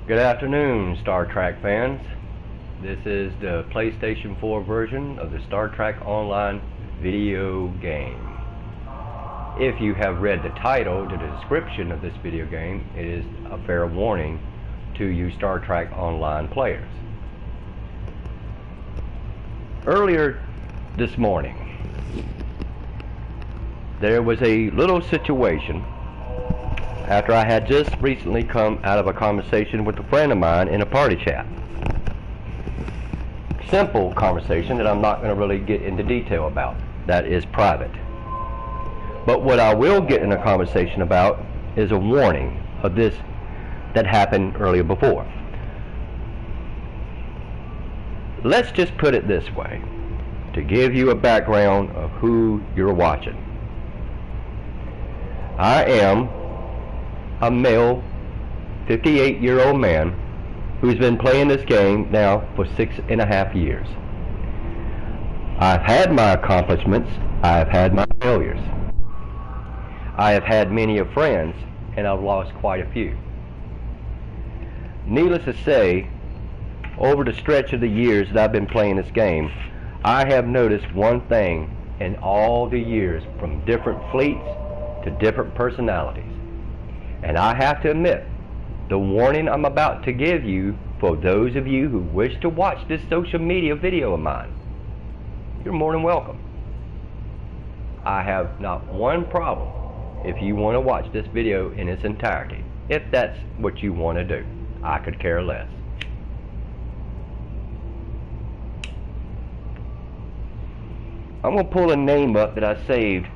Good afternoon, Star Trek fans. This is the PlayStation 4 version of the Star Trek Online video game. If you have read the title, the description of this video game, it is a fair warning to you Star Trek Online players. Earlier this morning, there was a little situation after I had just recently come out of a conversation with a friend of mine in a party chat. Simple conversation that I'm not going to really get into detail about. That is private. But what I will get in a conversation about is a warning of this that happened earlier before. Let's just put it this way, to give you a background of who you're watching. I am a male 58-year-old man who's been playing this game now for 6.5 years. I've had my accomplishments, I've had my failures. I have had many of friends, and I've lost quite a few. Needless to say, over the stretch of the years that I've been playing this game, I have noticed one thing in all the years, from different fleets to different personalities. And I have to admit, the warning I'm about to give you, for those of you who wish to watch this social media video of mine, you're more than welcome. I have not one problem if you want to watch this video in its entirety, if that's what you want to do. I could care less. I'm going to pull a name up that I saved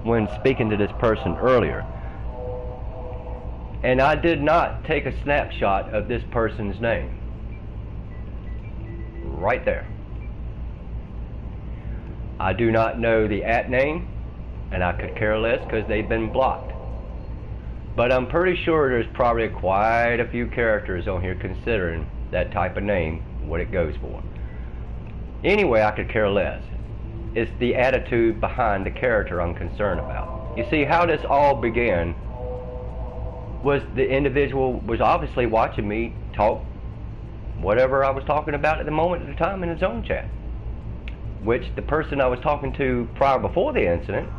when speaking to this person earlier. And I did not take a snapshot of this person's name. Right there. I do not know the @name, and I could care less because they've been blocked. But I'm pretty sure there's probably quite a few characters on here considering that type of name, what it goes for. Anyway, I could care less. It's the attitude behind the character I'm concerned about. You see, how this all began was the individual was obviously watching me talk whatever I was talking about at the moment at the time in his own chat, which the person I was talking to prior before the incident,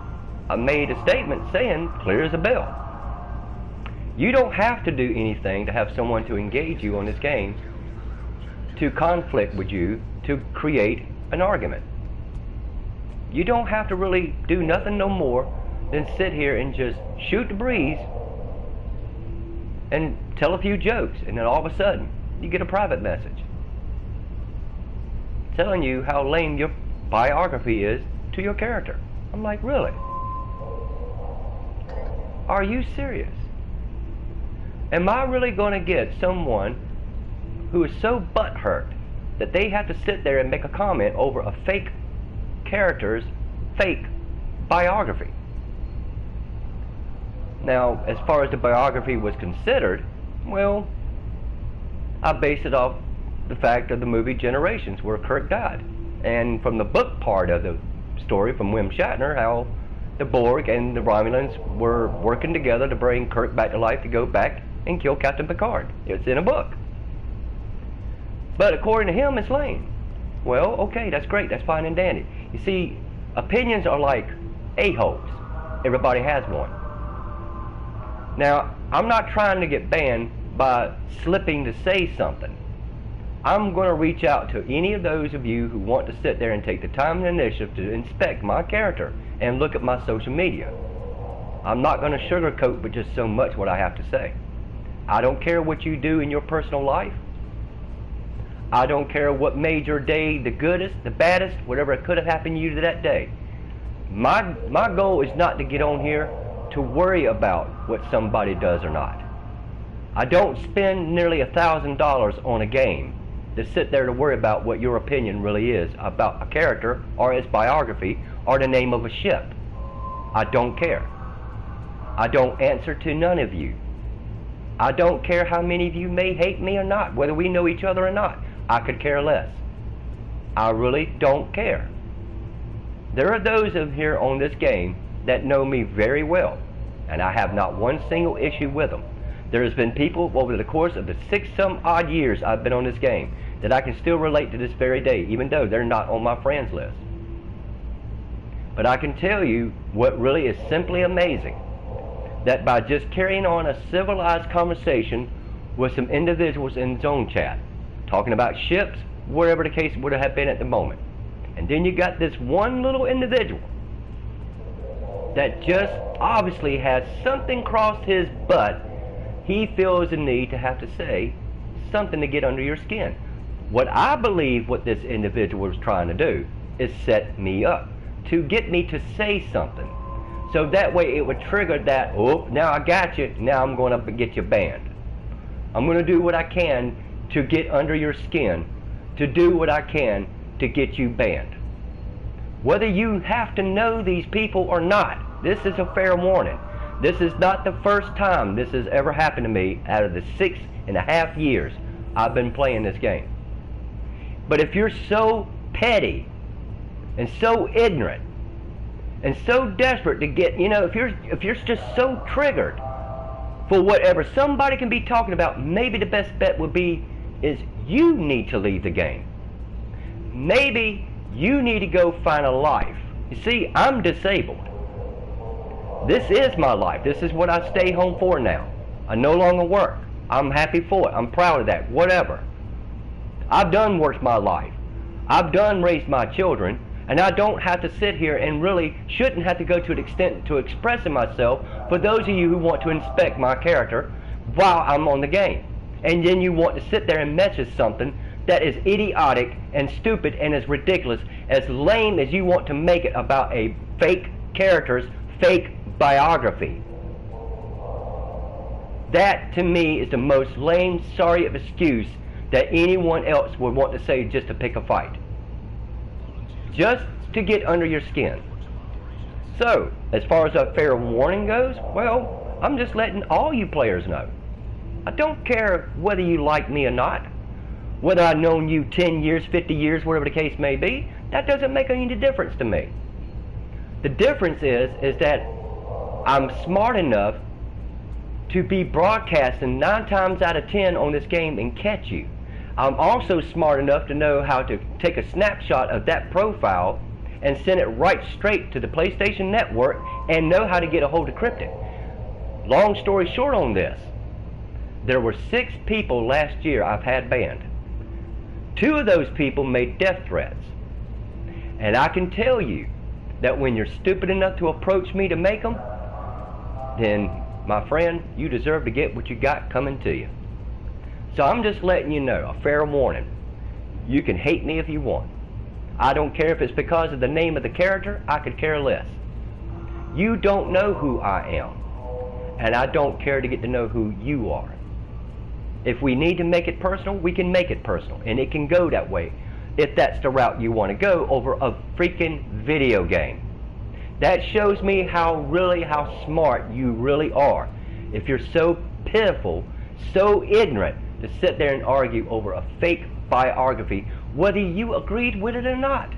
I made a statement saying clear as a bell. You don't have to do anything to have someone to engage you on this game, to conflict with you, to create an argument. You don't have to really do nothing no more than sit here and just shoot the breeze and tell a few jokes, and then all of a sudden you get a private message telling you how lame your biography is to your character. I'm like, really? Are you serious? Am I really going to get someone who is so butthurt that they have to sit there and make a comment over a fake character's fake biography? Now, as far as the biography was considered, well, I based it off the fact of the movie Generations, where Kirk died. And from the book part of the story from Wim Shatner, how the Borg and the Romulans were working together to bring Kirk back to life to go back and kill Captain Picard. It's in a book. But according to him, it's lame. Well, okay, that's great, that's fine and dandy. You see, opinions are like a-holes. Everybody has one. Now, I'm not trying to get banned by slipping to say something. I'm going to reach out to any of those of you who want to sit there and take the time and initiative to inspect my character and look at my social media. I'm not going to sugarcoat but just so much what I have to say. I don't care what you do in your personal life. I don't care what made your day the goodest, the baddest, whatever it could have happened to you that day. My goal is not to get on here to worry about what somebody does or not. I don't spend nearly $1,000 on a game to sit there to worry about what your opinion really is about a character or its biography or the name of a ship. I don't care. I don't answer to none of you. I don't care how many of you may hate me or not, whether we know each other or not. I could care less. I really don't care. There are those of here on this game that know me very well, and I have not one single issue with them. There has been people over the course of the 6-some-odd years I've been on this game that I can still relate to this very day, even though they're not on my friends list. But I can tell you what really is simply amazing, that by just carrying on a civilized conversation with some individuals in zone chat, talking about ships, whatever the case would have been at the moment, and then you got this one little individual that just obviously has something crossed his butt, he feels the need to have to say something to get under your skin. What I believe what this individual was trying to do is set me up, to get me to say something. So that way it would trigger that, oh, now I got you, now I'm going to get you banned. I'm going to do what I can to get under your skin, to do what I can to get you banned. Whether you have to know these people or not, this is a fair warning. This is not the first time this has ever happened to me out of the 6.5 years I've been playing this game. But if you're so petty and so ignorant and so desperate to get, if you're just so triggered for whatever somebody can be talking about, maybe the best bet would be is you need to leave the game. Maybe you need to go find a life. You see, I'm disabled. This is my life. This is what I stay home for now. I no longer work. I'm happy for it. I'm proud of that. Whatever. I've done worked my life. I've done raised my children, and I don't have to sit here and really shouldn't have to go to an extent to expressing myself for those of you who want to inspect my character while I'm on the game. And then you want to sit there and message something that is idiotic and stupid and as ridiculous, as lame as you want to make it about a fake character's fake biography. That, to me, is the most lame, sorry of excuse that anyone else would want to say just to pick a fight. Just to get under your skin. So, as far as a fair warning goes, well, I'm just letting all you players know. I don't care whether you like me or not. Whether I've known you 10 years, 50 years, whatever the case may be, that doesn't make any difference to me. The difference is that I'm smart enough to be broadcasting 9 times out of 10 on this game and catch you. I'm also smart enough to know how to take a snapshot of that profile and send it right straight to the PlayStation Network and know how to get a hold of Cryptic. Long story short on this, there were 6 people last year I've had banned. 2 of those people made death threats. And I can tell you that when you're stupid enough to approach me to make them, then, my friend, you deserve to get what you got coming to you. So I'm just letting you know, a fair warning. You can hate me if you want. I don't care if it's because of the name of the character, I could care less. You don't know who I am, and I don't care to get to know who you are. If we need to make it personal, we can make it personal, and it can go that way if that's the route you want to go over a freaking video game. That shows me how smart you really are. If you're so pitiful, so ignorant to sit there and argue over a fake biography, whether you agreed with it or not.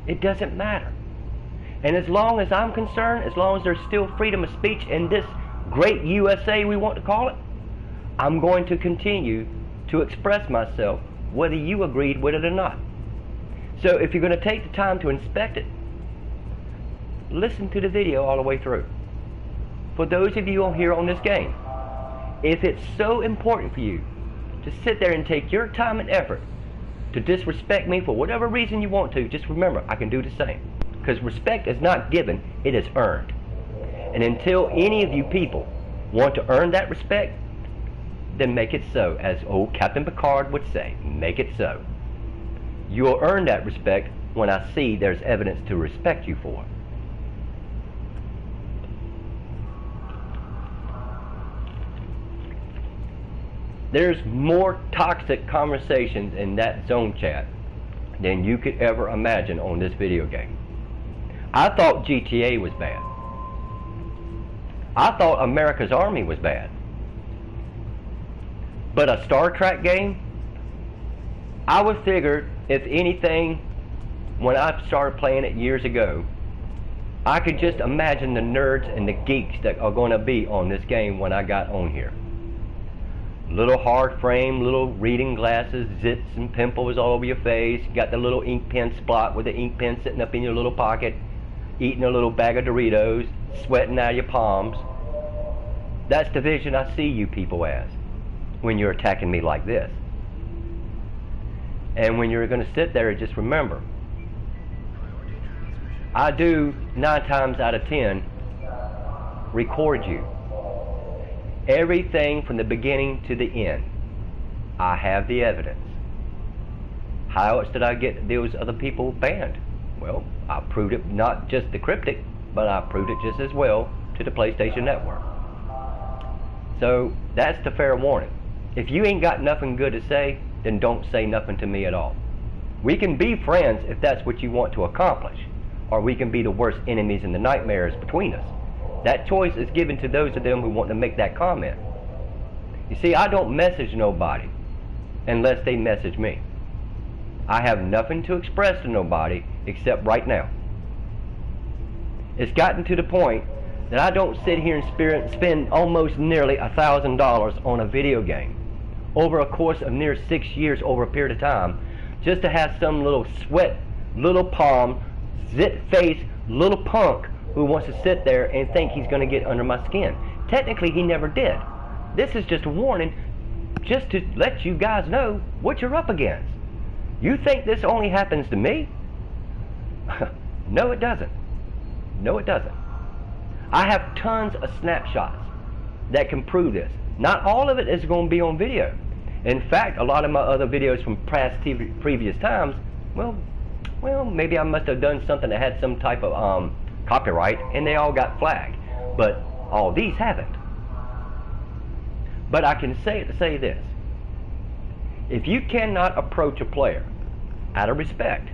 It doesn't matter. And as long as I'm concerned, as long as there's still freedom of speech in this great USA we want to call it, I'm going to continue to express myself whether you agreed with it or not. So if you're going to take the time to inspect it, listen to the video all the way through. For those of you here on this game, if it's so important for you to sit there and take your time and effort to disrespect me for whatever reason you want to, just remember, I can do the same. Because respect is not given, it is earned. And until any of you people want to earn that respect, then make it so. As old Captain Picard would say, make it so. You'll earn that respect when I see there's evidence to respect you for. There's more toxic conversations in that zone chat than you could ever imagine on this video game. I thought GTA was bad. I thought America's Army was bad. But a Startrek game, I would figure, if anything, when I started playing it years ago, I could just imagine the nerds and the geeks that are going to be on this game when I got on here. Little hard frame, little reading glasses, zits and pimples all over your face. You got the little ink pen spot with the ink pen sitting up in your little pocket, eating a little bag of Doritos, sweating out of your palms. That's the vision I see you people as when you're attacking me like this. And when you're going to sit there and just remember, I do 9 times out of 10 record you. Everything from the beginning to the end. I have the evidence. How else did I get those other people banned? Well, I proved it, not just the cryptic, but I proved it just as well to the PlayStation Network. So that's the fair warning. If you ain't got nothing good to say, then don't say nothing to me at all. We can be friends if that's what you want to accomplish, or we can be the worst enemies and the nightmares between us. That choice is given to those of them who want to make that comment. You see, I don't message nobody unless they message me. I have nothing to express to nobody except right now. It's gotten to the point that I don't sit here and spend almost nearly $1,000 on a video game over a course of near 6 years over a period of time just to have some little sweat, little palm, zit face, little punk who wants to sit there and think he's going to get under my skin. Technically, he never did. This is just a warning just to let you guys know what you're up against. You think this only happens to me? No, it doesn't. No, it doesn't. I have tons of snapshots that can prove this. Not all of it is going to be on video. In fact, a lot of my other videos from previous times, well, maybe I must have done something that had some type of copyright, and they all got flagged. But all these haven't. But I can say this. If you cannot approach a player out of respect,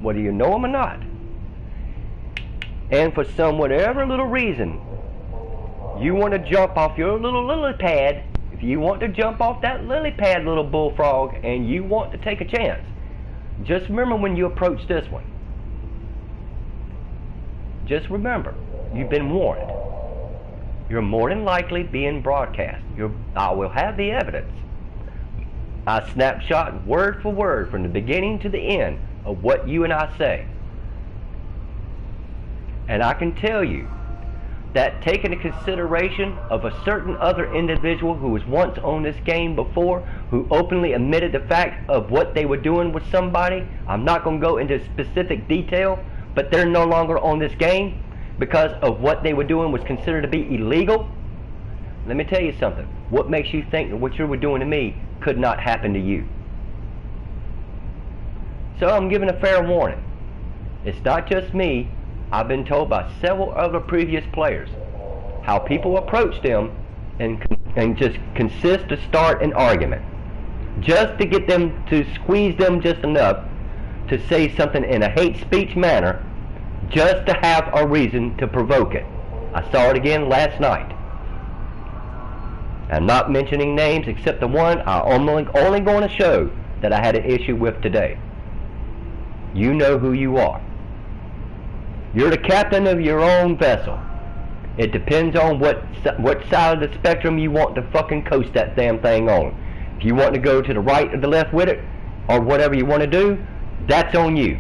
whether you know him or not, and for some whatever little reason, you want to jump off your little lily pad, if you want to jump off that lily pad, little bullfrog, and you want to take a chance, just remember when you approach this one. Just remember, you've been warned. You're more than likely being broadcast. I will have the evidence. I snapshot word for word from the beginning to the end of what you and I say. And I can tell you that taking into consideration of a certain other individual who was once on this game before, who openly admitted the fact of what they were doing with somebody, I'm not going to go into specific detail, but they're no longer on this game because of what they were doing was considered to be illegal. Let me tell you something. What makes you think that what you were doing to me could not happen to you? So I'm giving a fair warning. It's not just me. I've been told by several other previous players how people approach them and just consist to start an argument just to get them to squeeze them just enough to say something in a hate speech manner just to have a reason to provoke it. I saw it again last night. I'm not mentioning names except the one I'm only going to show that I had an issue with today. You know who you are. You're the captain of your own vessel. It depends on what side of the spectrum you want to fucking coast that damn thing on. If you want to go to the right or the left with it, or whatever you want to do, that's on you.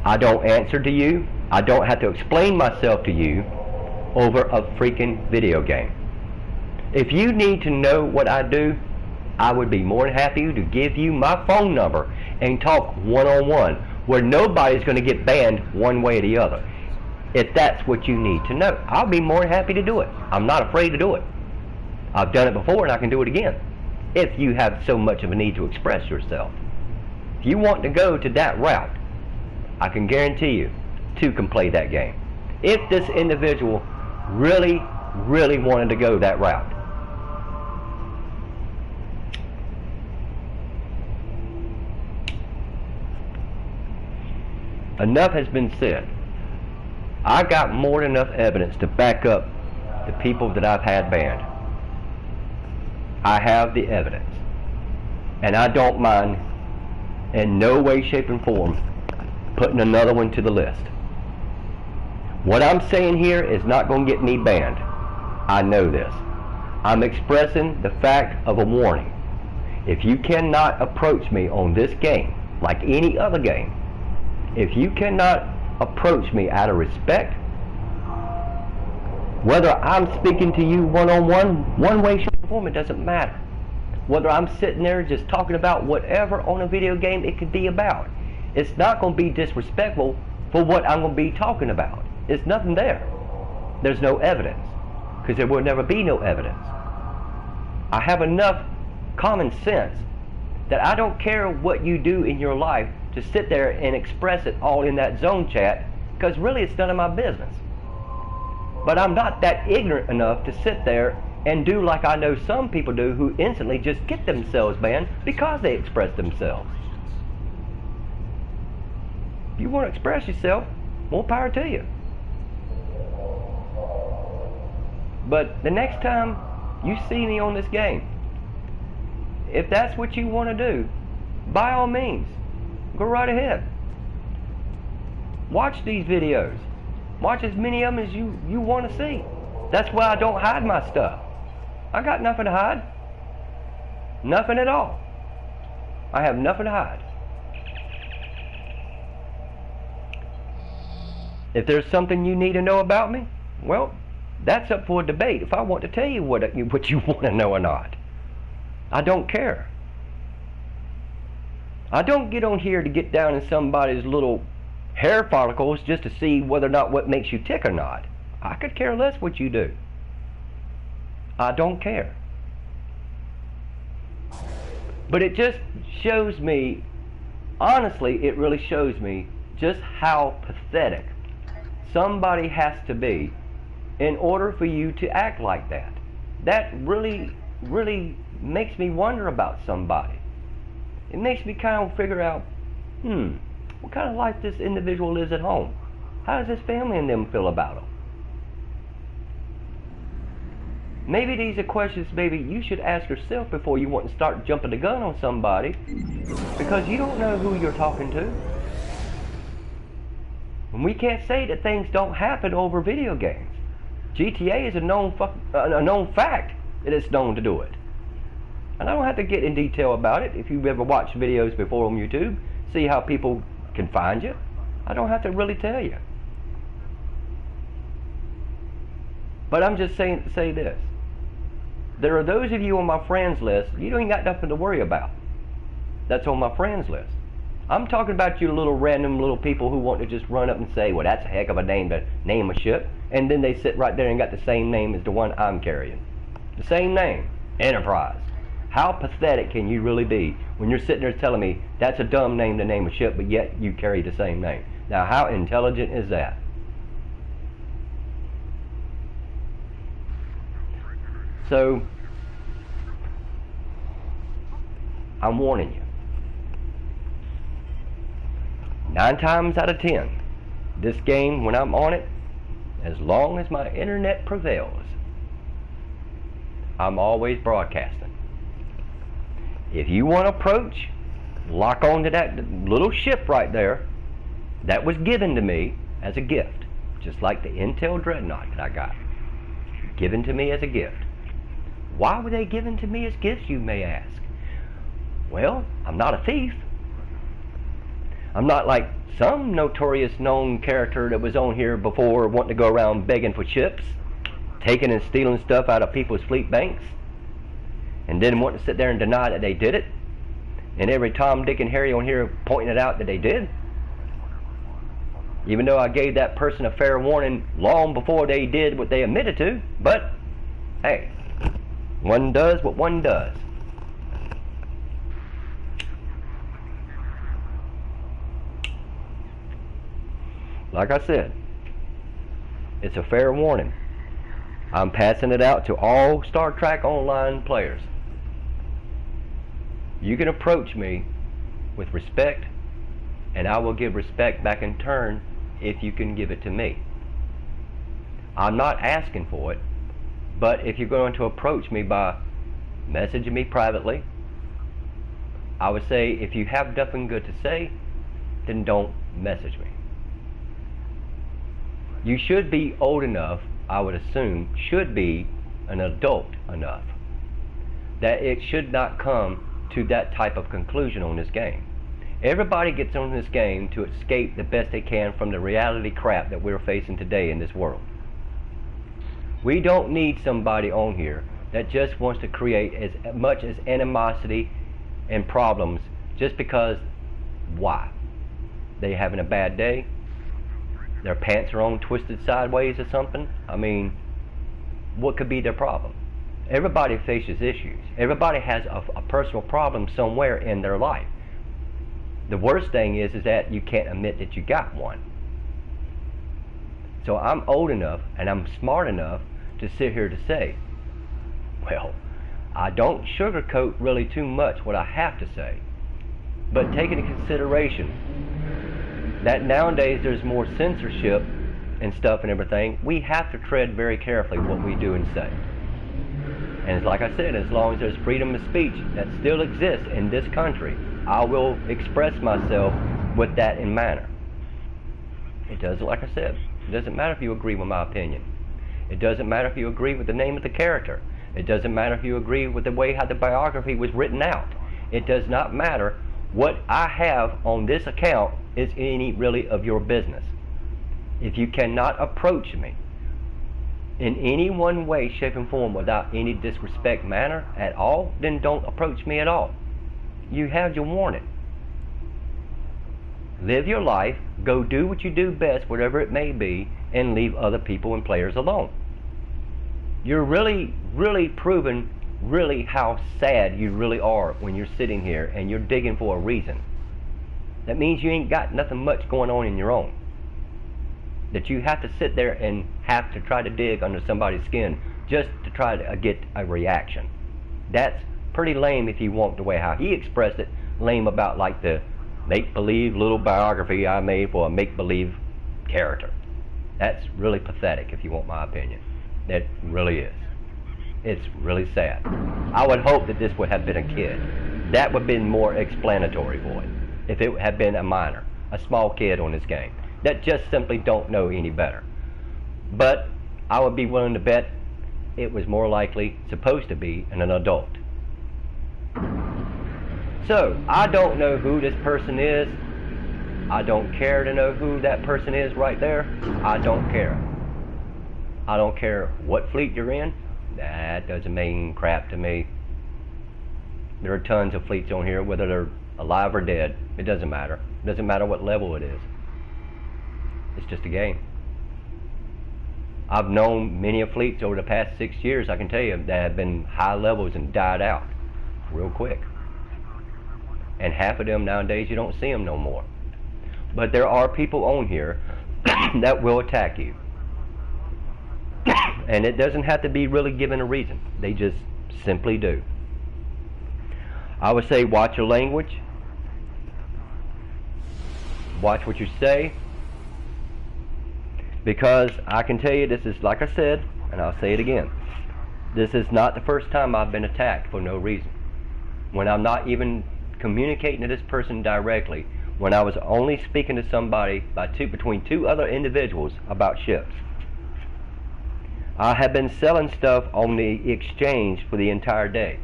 I don't answer to you. I don't have to explain myself to you over a freaking video game. If you need to know what I do, I would be more than happy to give you my phone number and talk one-on-one, where nobody's going to get banned one way or the other. If that's what you need to know, I'll be more than happy to do it. I'm not afraid to do it. I've done it before and I can do it again. If you have so much of a need to express yourself. If you want to go to that route, I can guarantee you, two can play that game. If this individual really wanted to go that route. Enough has been said. I got more than enough evidence to back up the people that I've had banned. I have the evidence. And I don't mind in no way, shape, and form putting another one to the list. What I'm saying here is not going to get me banned. I know this. I'm expressing the fact of a warning. If you cannot approach me on this game, like any other game, if you cannot approach me out of respect, whether I'm speaking to you one-on-one, one way, shape, or form, it doesn't matter. Whether I'm sitting there just talking about whatever on a video game it could be about, it's not going to be disrespectful for what I'm going to be talking about. It's nothing there. There's no evidence, because there will never be no evidence. I have enough common sense that I don't care what you do in your life to sit there and express it all in that zone chat, because really it's none of my business. But I'm not that ignorant enough to sit there and do like I know some people do, who instantly just get themselves banned because they express themselves. If you want to express yourself, more power to you. But the next time you see me on this game, if that's what you want to do, by all means, go right ahead. Watch these videos. Watch as many of them as you want to see. That's why I don't hide my stuff. I got nothing to hide. Nothing at all. I have nothing to hide. If there's something you need to know about me, well, that's up for a debate. If I want to tell you what you want to know or not, I don't care. I don't get on here to get down in somebody's little hair follicles just to see whether or not what makes you tick or not. I could care less what you do. I don't care. But it just shows me, honestly, it really shows me just how pathetic somebody has to be in order for you to act like that. That really, really makes me wonder about somebody. It makes me kind of figure out, what kind of life this individual lives at home. How does his family and them feel about him? Maybe these are questions maybe you should ask yourself before you want to start jumping the gun on somebody, because you don't know who you're talking to. And we can't say that things don't happen over video games. GTA is a known fact that it's known to do it. And I don't have to get in detail about it. If you've ever watched videos before on YouTube, see how people can find you, I don't have to really tell you. But I'm just saying to say this. There are those of you on my friends list, you don't even got nothing to worry about. That's on my friends list. I'm talking about you little random little people who want to just run up and say, well, that's a heck of a name to name a ship. And then they sit right there and got the same name as the one I'm carrying. The same name, Enterprise. How pathetic can you really be when you're sitting there telling me that's a dumb name to name a ship, but yet you carry the same name? Now, how intelligent is that? So, I'm warning you. 9 times out of 10, this game, when I'm on it, as long as my internet prevails, I'm always broadcasting. If you want to approach, lock on to that little ship right there that was given to me as a gift, just like the Intel Dreadnought that I got, given to me as a gift. Why were they given to me as gifts, you may ask? Well, I'm not a thief. I'm not like some notorious known character that was on here before wanting to go around begging for ships, taking and stealing stuff out of people's fleet banks, and then wanting to sit there and deny that they did it, and every Tom, Dick, and Harry on here pointing it out that they did. Even though I gave that person a fair warning long before they did what they admitted to, but hey, one does what one does. Like I said, it's a fair warning. I'm passing it out to all Startrek Online players. You can approach me with respect, and I will give respect back in turn if you can give it to me. I'm not asking for it, but if you're going to approach me by messaging me privately, I would say if you have nothing good to say, then don't message me. You should be old enough, I would assume, should be an adult enough, that it should not come to that type of conclusion on this game. Everybody gets on this game to escape the best they can from the reality crap that we're facing today in this world. We don't need somebody on here that just wants to create as much as animosity and problems just because, why? They having a bad day? Their pants are on twisted sideways or something? I mean, what could be their problem? Everybody faces issues. Everybody has a personal problem somewhere in their life. The worst thing is that you can't admit that you got one. So I'm old enough and I'm smart enough to sit here to say, well, I don't sugarcoat really too much what I have to say, but take into consideration that nowadays there's more censorship and stuff and everything. We have to tread very carefully what we do and say. And it's like I said, as long as there's freedom of speech that still exists in this country, I will express myself with that in manner. It doesn't, like I said, it doesn't matter if you agree with my opinion. It doesn't matter if you agree with the name of the character. It doesn't matter if you agree with the way how the biography was written out. It does not matter. What I have on this account is any really of your business. If you cannot approach me in any one way, shape, and form without any disrespect manner at all, then don't approach me at all. You have your warning. Live your life, go do what you do best, whatever it may be, and leave other people and players alone. You're really, really proving really how sad you really are when you're sitting here and you're digging for a reason. That means you ain't got nothing much going on in your own. That you have to sit there and have to try to dig under somebody's skin just to try to get a reaction. That's pretty lame if you want the way how he expressed it, lame about like the make-believe little biography I made for a make-believe character. That's really pathetic if you want my opinion. It really is. It's really sad. I would hope that this would have been a kid. That would have been more explanatory for it. If it had been a minor, a small kid on this game, that just simply don't know any better. But I would be willing to bet it was more likely supposed to be an adult. So, I don't know who this person is. I don't care to know who that person is right there. I don't care. I don't care what fleet you're in. That doesn't mean crap to me. There are tons of fleets on here, whether they're alive or dead. It doesn't matter. It doesn't matter what level it is. It's just a game. I've known many of fleets over the past 6 years, I can tell you, that have been high levels and died out real quick. And half of them nowadays, you don't see them no more. But there are people on here that will attack you. And it doesn't have to be really given a reason. They just simply do. I would say watch your language. Watch what you say. Because I can tell you, this is, like I said, and I'll say it again, this is not the first time I've been attacked for no reason. When I'm not even communicating to this person directly, when I was only speaking to somebody between two other individuals about ships. I have been selling stuff on the exchange for the entire day.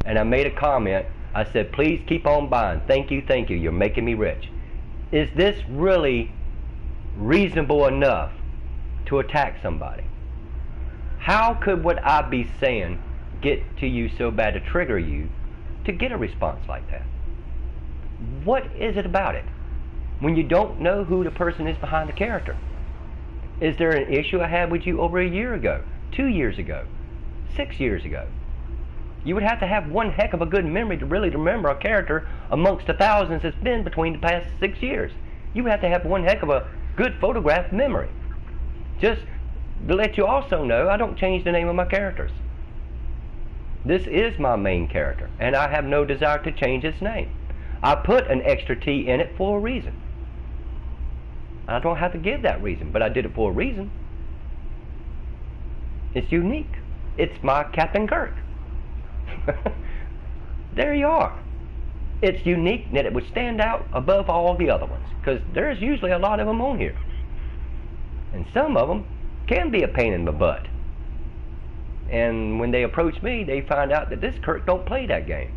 And I made a comment. I said, please keep on buying. Thank you, you're making me rich. Is this really reasonable enough to attack somebody? How could what I be saying get to you so bad to trigger you to get a response like that? What is it about it? When you don't know who the person is behind the character. Is there an issue I had with you over a year ago, 2 years ago, 6 years ago? You would have to have one heck of a good memory to really remember a character amongst the thousands that's been between the past 6 years. You would have to have one heck of a good photograph memory. Just to let you also know, I don't change the name of my characters. This is my main character, and I have no desire to change its name. I put an extra T in it for a reason. I don't have to give that reason, but I did it for a reason. It's unique. It's my Captain Kirk. There you are. It's unique that it would stand out above all the other ones, because there's usually a lot of them on here. And some of them can be a pain in the butt. And when they approach me, they find out that this Kirk don't play that game.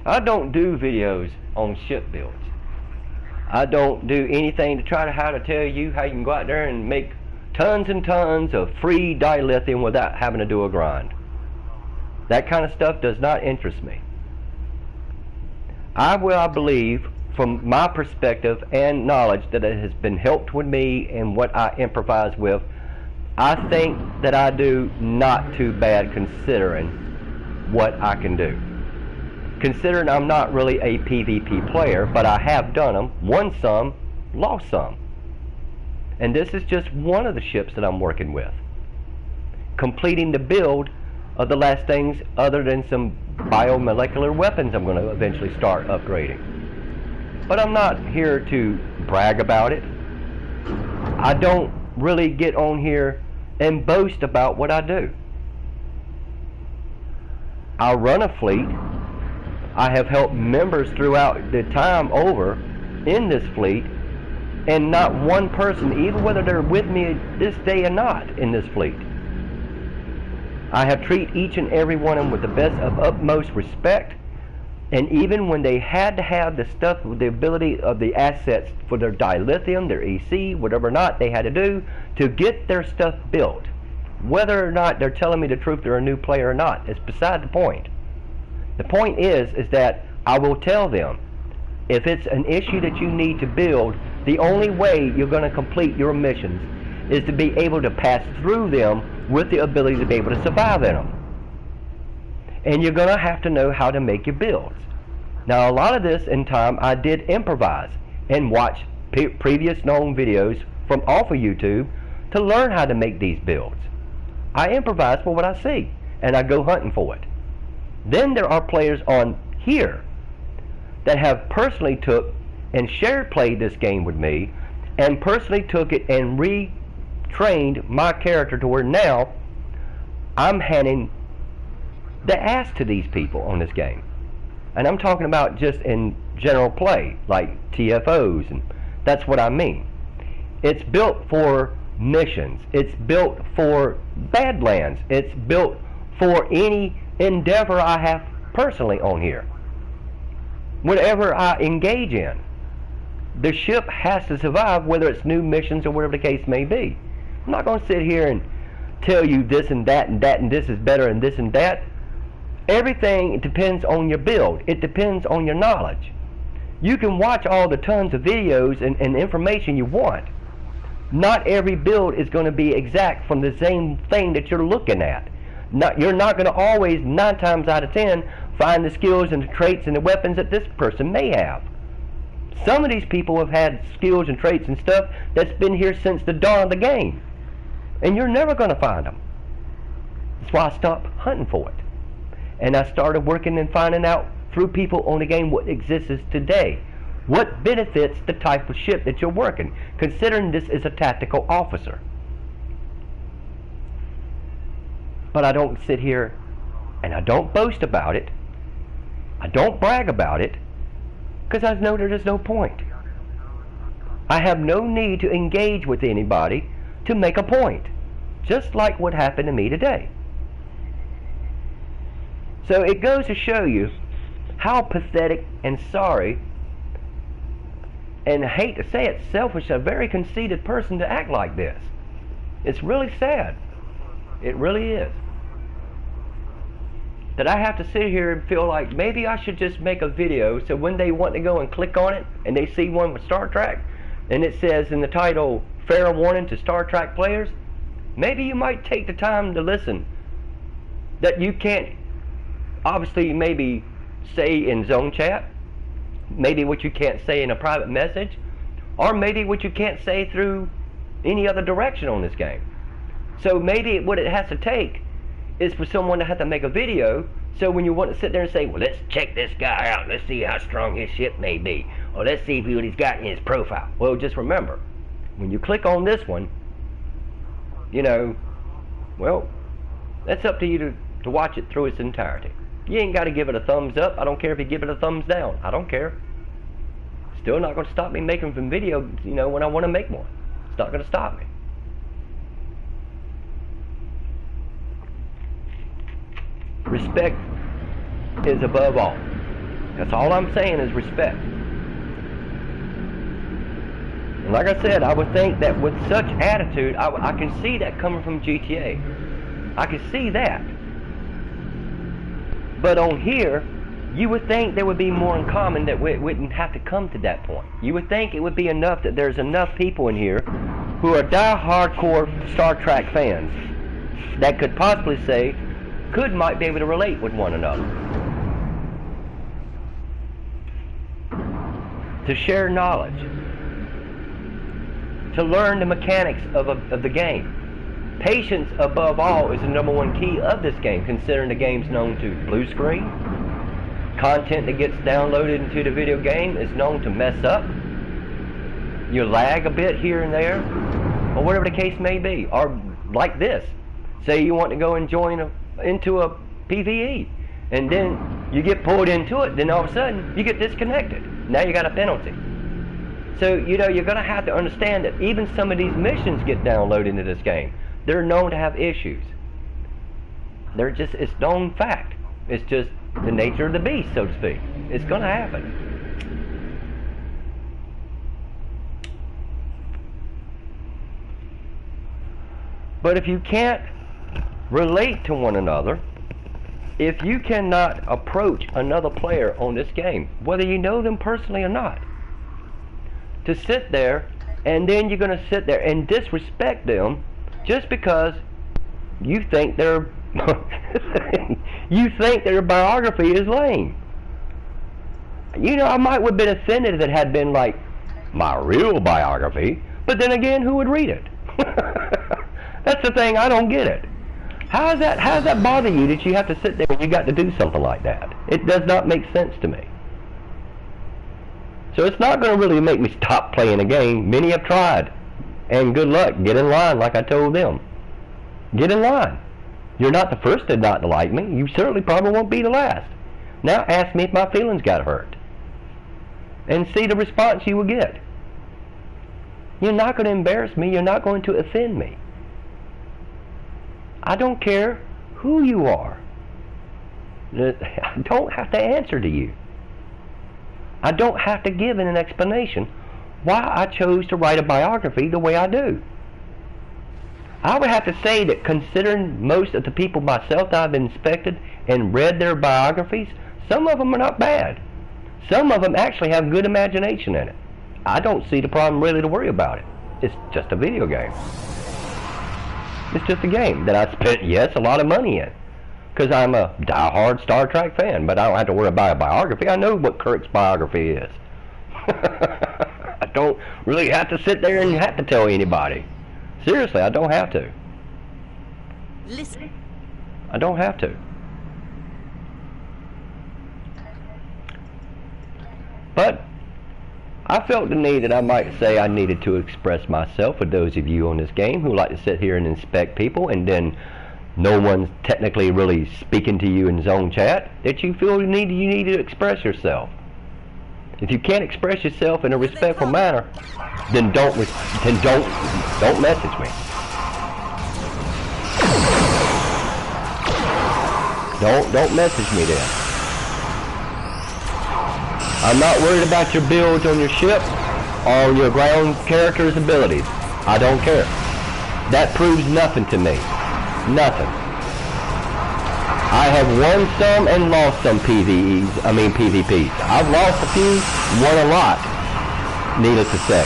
I don't do videos on ship builds. I don't do anything to try to how to tell you how you can go out there and make tons and tons of free dilithium without having to do a grind. That kind of stuff does not interest me. I believe, from my perspective and knowledge, that it has been helped with me and what I improvise with. I think that I do not too bad considering what I can do. Considering I'm not really a PvP player, but I have done them, won some, lost some. And this is just one of the ships that I'm working with. Completing the build of the last things other than some biomolecular weapons I'm going to eventually start upgrading. But I'm not here to brag about it. I don't really get on here and boast about what I do. I run a fleet. I have helped members throughout the time over in this fleet, and not one person, even whether they're with me this day or not, in this fleet. I have treated each and every one of them with the best of utmost respect, and even when they had to have the stuff with the ability of the assets for their dilithium, their EC, whatever or not they had to do to get their stuff built. Whether or not they're telling me the truth, they're a new player or not, it's beside the point. The point is that I will tell them, if it's an issue that you need to build, the only way you're going to complete your missions is to be able to pass through them with the ability to be able to survive in them. And you're going to have to know how to make your builds. Now, a lot of this in time I did improvise and watch previous known videos from off of YouTube to learn how to make these builds. I improvise for what I see, and I go hunting for it. Then there are players on here that have personally took and shared played this game with me, and personally took it and retrained my character to where now I'm handing the ass to these people on this game. And I'm talking about just in general play, like TFOs, and that's what I mean. It's built for missions. It's built for Badlands. It's built for any endeavor I have personally on here. Whatever I engage in, the ship has to survive, whether it's new missions or whatever the case may be. I'm not going to sit here and tell you this and that and that and this is better and this and that. Everything depends on your build. It depends on your knowledge. You can watch all the tons of videos and information you want. Not every build is going to be exact from the same thing that you're looking at. You're not going to always, 9 times out of 10, find the skills and the traits and the weapons that this person may have. Some of these people have had skills and traits and stuff that's been here since the dawn of the game. And you're never going to find them. That's why I stopped hunting for it. And I started working and finding out through people on the game what exists today. What benefits the type of ship that you're working, considering this is a tactical officer. But I don't sit here and I don't boast about it. I don't brag about it, because I know there is no point. I have no need to engage with anybody to make a point, just like what happened to me today. So it goes to show you how pathetic and sorry, and I hate to say it, selfish, a very conceited person to act like this. It's really sad. It really is. That I have to sit here and feel like maybe I should just make a video so when they want to go and click on it and they see one with Star Trek and it says in the title, fair warning to Star Trek players, maybe you might take the time to listen. That you can't obviously maybe say in zone chat, maybe what you can't say in a private message, or maybe what you can't say through any other direction on this game. So maybe what it has to take is for someone to have to make a video, so when you want to sit there and say, well, let's check this guy out, let's see how strong his ship may be, or let's see what he's got in his profile. Well, just remember, when you click on this one, you know, well, that's up to you to watch it through its entirety. You ain't got to give it a thumbs up. I don't care if you give it a thumbs down. I don't care. Still not going to stop me making some videos, you know, when I want to make one. It's not going to stop me. Respect is above all. That's all I'm saying is respect. And like I said, I would think that with such attitude, I can see that coming from GTA. I can see that. But on here, you would think there would be more in common that we wouldn't have to come to that point. You would think it would be enough that there's enough people in here who are die-hardcore Star Trek fans that could possibly say, might be able to relate with one another. To share knowledge. To learn the mechanics of the game. Patience, above all, is the #1 key of this game, considering the game's known to blue screen. Content that gets downloaded into the video game is known to mess up. You lag a bit here and there, or whatever the case may be. Or like this. Say you want to go and join into a PvE, and then you get pulled into it, then all of a sudden you get disconnected. Now you got a penalty. So, you know, you're going to have to understand that even some of these missions get downloaded into this game. They're known to have issues. It's known fact. It's just the nature of the beast, so to speak. It's going to happen. But if you can't relate to one another, if you cannot approach another player on this game, whether you know them personally or not, to sit there and then you're going to sit there and disrespect them just because you think their biography is lame. You know, I might have been offended if it had been like my real biography, but then again, who would read it? That's the thing, I don't get it. How does that bother you that you have to sit there and you got to do something like that? It does not make sense to me. So it's not going to really make me stop playing a game. Many have tried. And good luck. Get in line like I told them. Get in line. You're not the first to not like me. You certainly probably won't be the last. Now ask me if my feelings got hurt. And see the response you will get. You're not going to embarrass me. You're not going to offend me. I don't care who you are. I don't have to answer to you. I don't have to give an explanation why I chose to write a biography the way I do. I would have to say that considering most of the people myself that I've inspected and read their biographies, some of them are not bad. Some of them actually have good imagination in it. I don't see the problem really to worry about it. It's just a video game. It's just a game that I spent, yes, a lot of money in. Because I'm a die-hard Star Trek fan, but I don't have to worry about a biography. I know what Kirk's biography is. I don't really have to sit there and have to tell anybody. Seriously, I don't have to. Listen. I don't have to. But I felt the need that I might say I needed to express myself with those of you on this game who like to sit here and inspect people and then no one's technically really speaking to you in zone chat, that you feel you need to express yourself. If you can't express yourself in a respectful manner, then don't message me. Don't message me then. I'm not worried about your builds on your ship or your ground character's abilities. I don't care. That proves nothing to me. Nothing. I have won some and lost some PvPs. I've lost a few, won a lot, needless to say.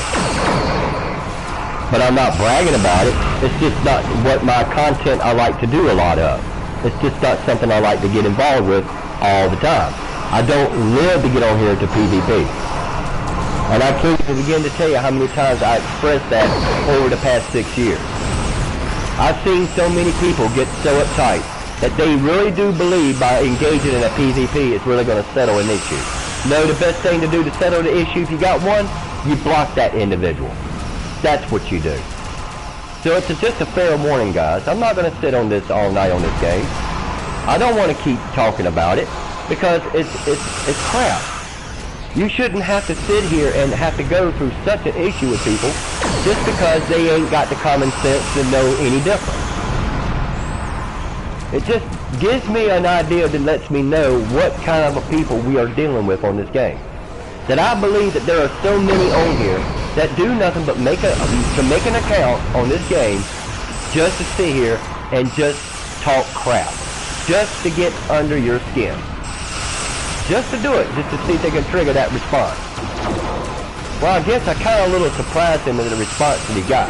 But I'm not bragging about it. It's just not what my content I like to do a lot of. It's just not something I like to get involved with all the time. I don't live to get on here to PvP. And I can't even begin to tell you how many times I expressed that over the past 6 years. I've seen so many people get so uptight that they really do believe by engaging in a PvP it's really going to settle an issue. No, the best thing to do to settle the issue, if you got one, you block that individual. That's what you do. So it's just a fair warning, guys. I'm not going to sit on this all night on this game. I don't want to keep talking about it because it's crap. You shouldn't have to sit here and have to go through such an issue with people just because they ain't got the common sense to know any different. It just gives me an idea that lets me know what kind of a people we are dealing with on this game. That I believe that there are so many on here that do nothing but make an account on this game just to sit here and just talk crap. Just to get under your skin. Just to do it, just to see if they can trigger that response. Well, I guess I kind of a little surprised him at the response that he got.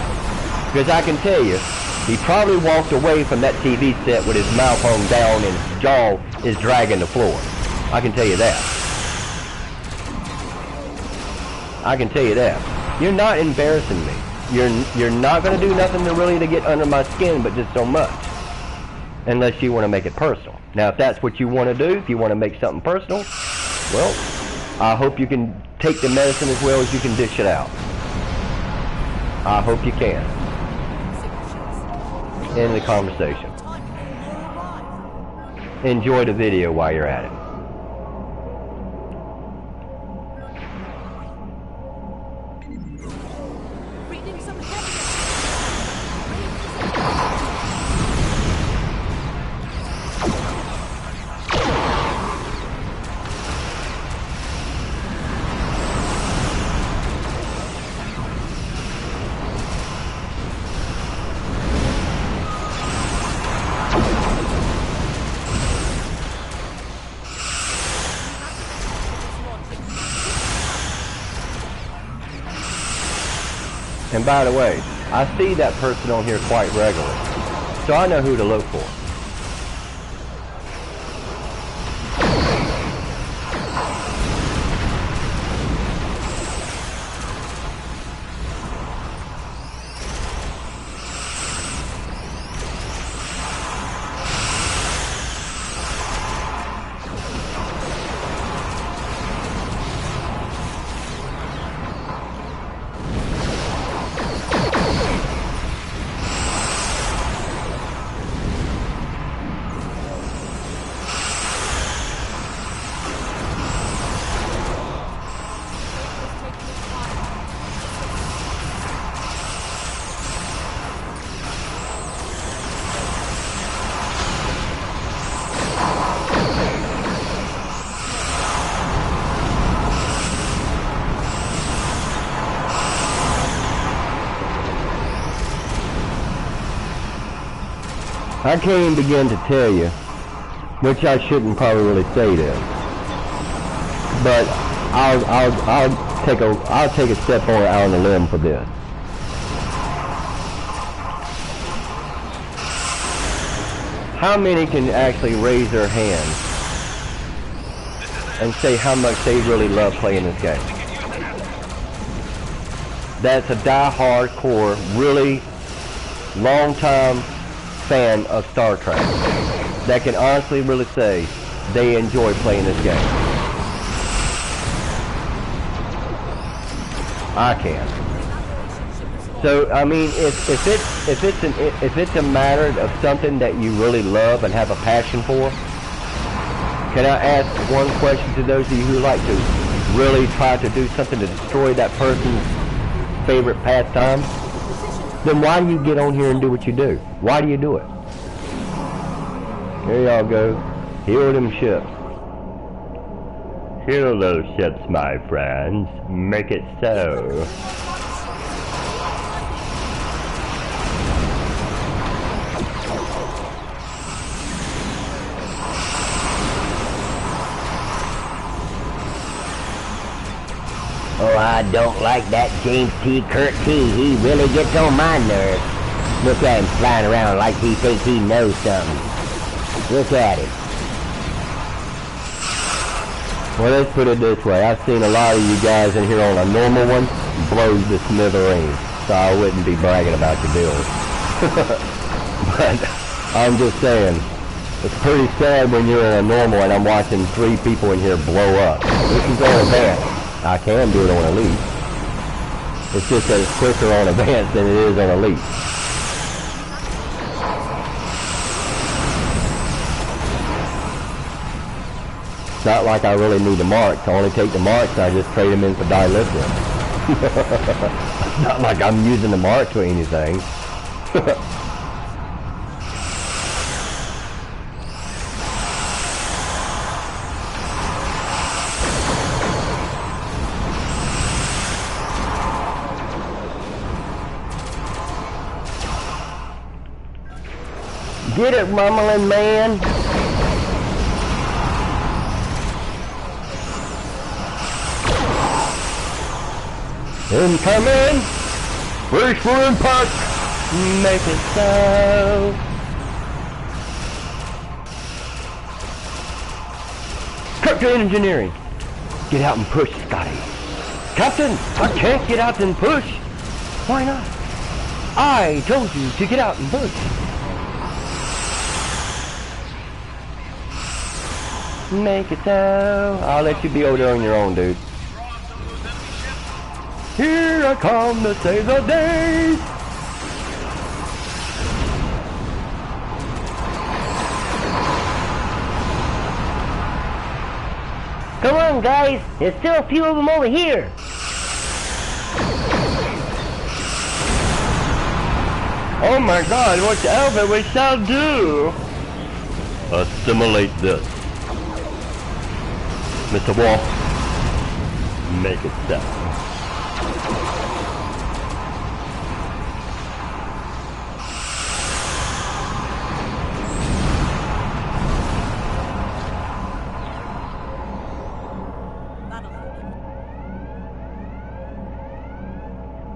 Because I can tell you, he probably walked away from that TV set with his mouth hung down and his jaw is dragging the floor. I can tell you that. I can tell you that. You're not embarrassing me. You're not going to do nothing to get under my skin, but just so much. Unless you want to make it personal. Now, if that's what you want to do, if you want to make something personal, well, I hope you can take the medicine as well as you can dish it out. I hope you can. End the conversation. Enjoy the video while you're at it. And by the way, I see that person on here quite regularly, so I know who to look for. I can't even begin to tell you, which I shouldn't probably really say this, but I'll take a step out on the limb for this. How many can actually raise their hands and say how much they really love playing this game? That's a die-hard core, really long-time fan of Star Trek that can honestly really say they enjoy playing this game. I can. So I mean, if it's a matter of something that you really love and have a passion for, can I ask one question to those of you who like to really try to do something to destroy that person's favorite pastime? Then why do you get on here and do what you do? Why do you do it? Here y'all go. Heal them ships. Heal those ships, my friends. Make it so. Oh, I don't like that James T. Kirk T. He really gets on my nerves. Look at him flying around like he thinks he knows something. Look at him. Well, let's put it this way. I've seen a lot of you guys in here on a normal one blow the smithereens, so I wouldn't be bragging about your build. But I'm just saying, it's pretty sad when you're in a normal and I'm watching 3 people in here blow up. This is on advance. I can do it on elite. It's just that it's quicker on advance than it is on elite. It's not like I really need the marks. I only take the marks, I just trade them in for dilithium. It's not like I'm using the marks for anything. Get it, mumbling man. Incoming! Brace for impact! Make it so! Captain Engineering! Get out and push, Scotty! Captain! I can't get out and push! Why not? I told you to get out and push! Make it so! I'll let you be over there on your own, dude. Here I come to save the day! Come on, guys. There's still a few of them over here. Oh my God, whatever we shall do! Assimilate this. Mr. Wolf, make it so.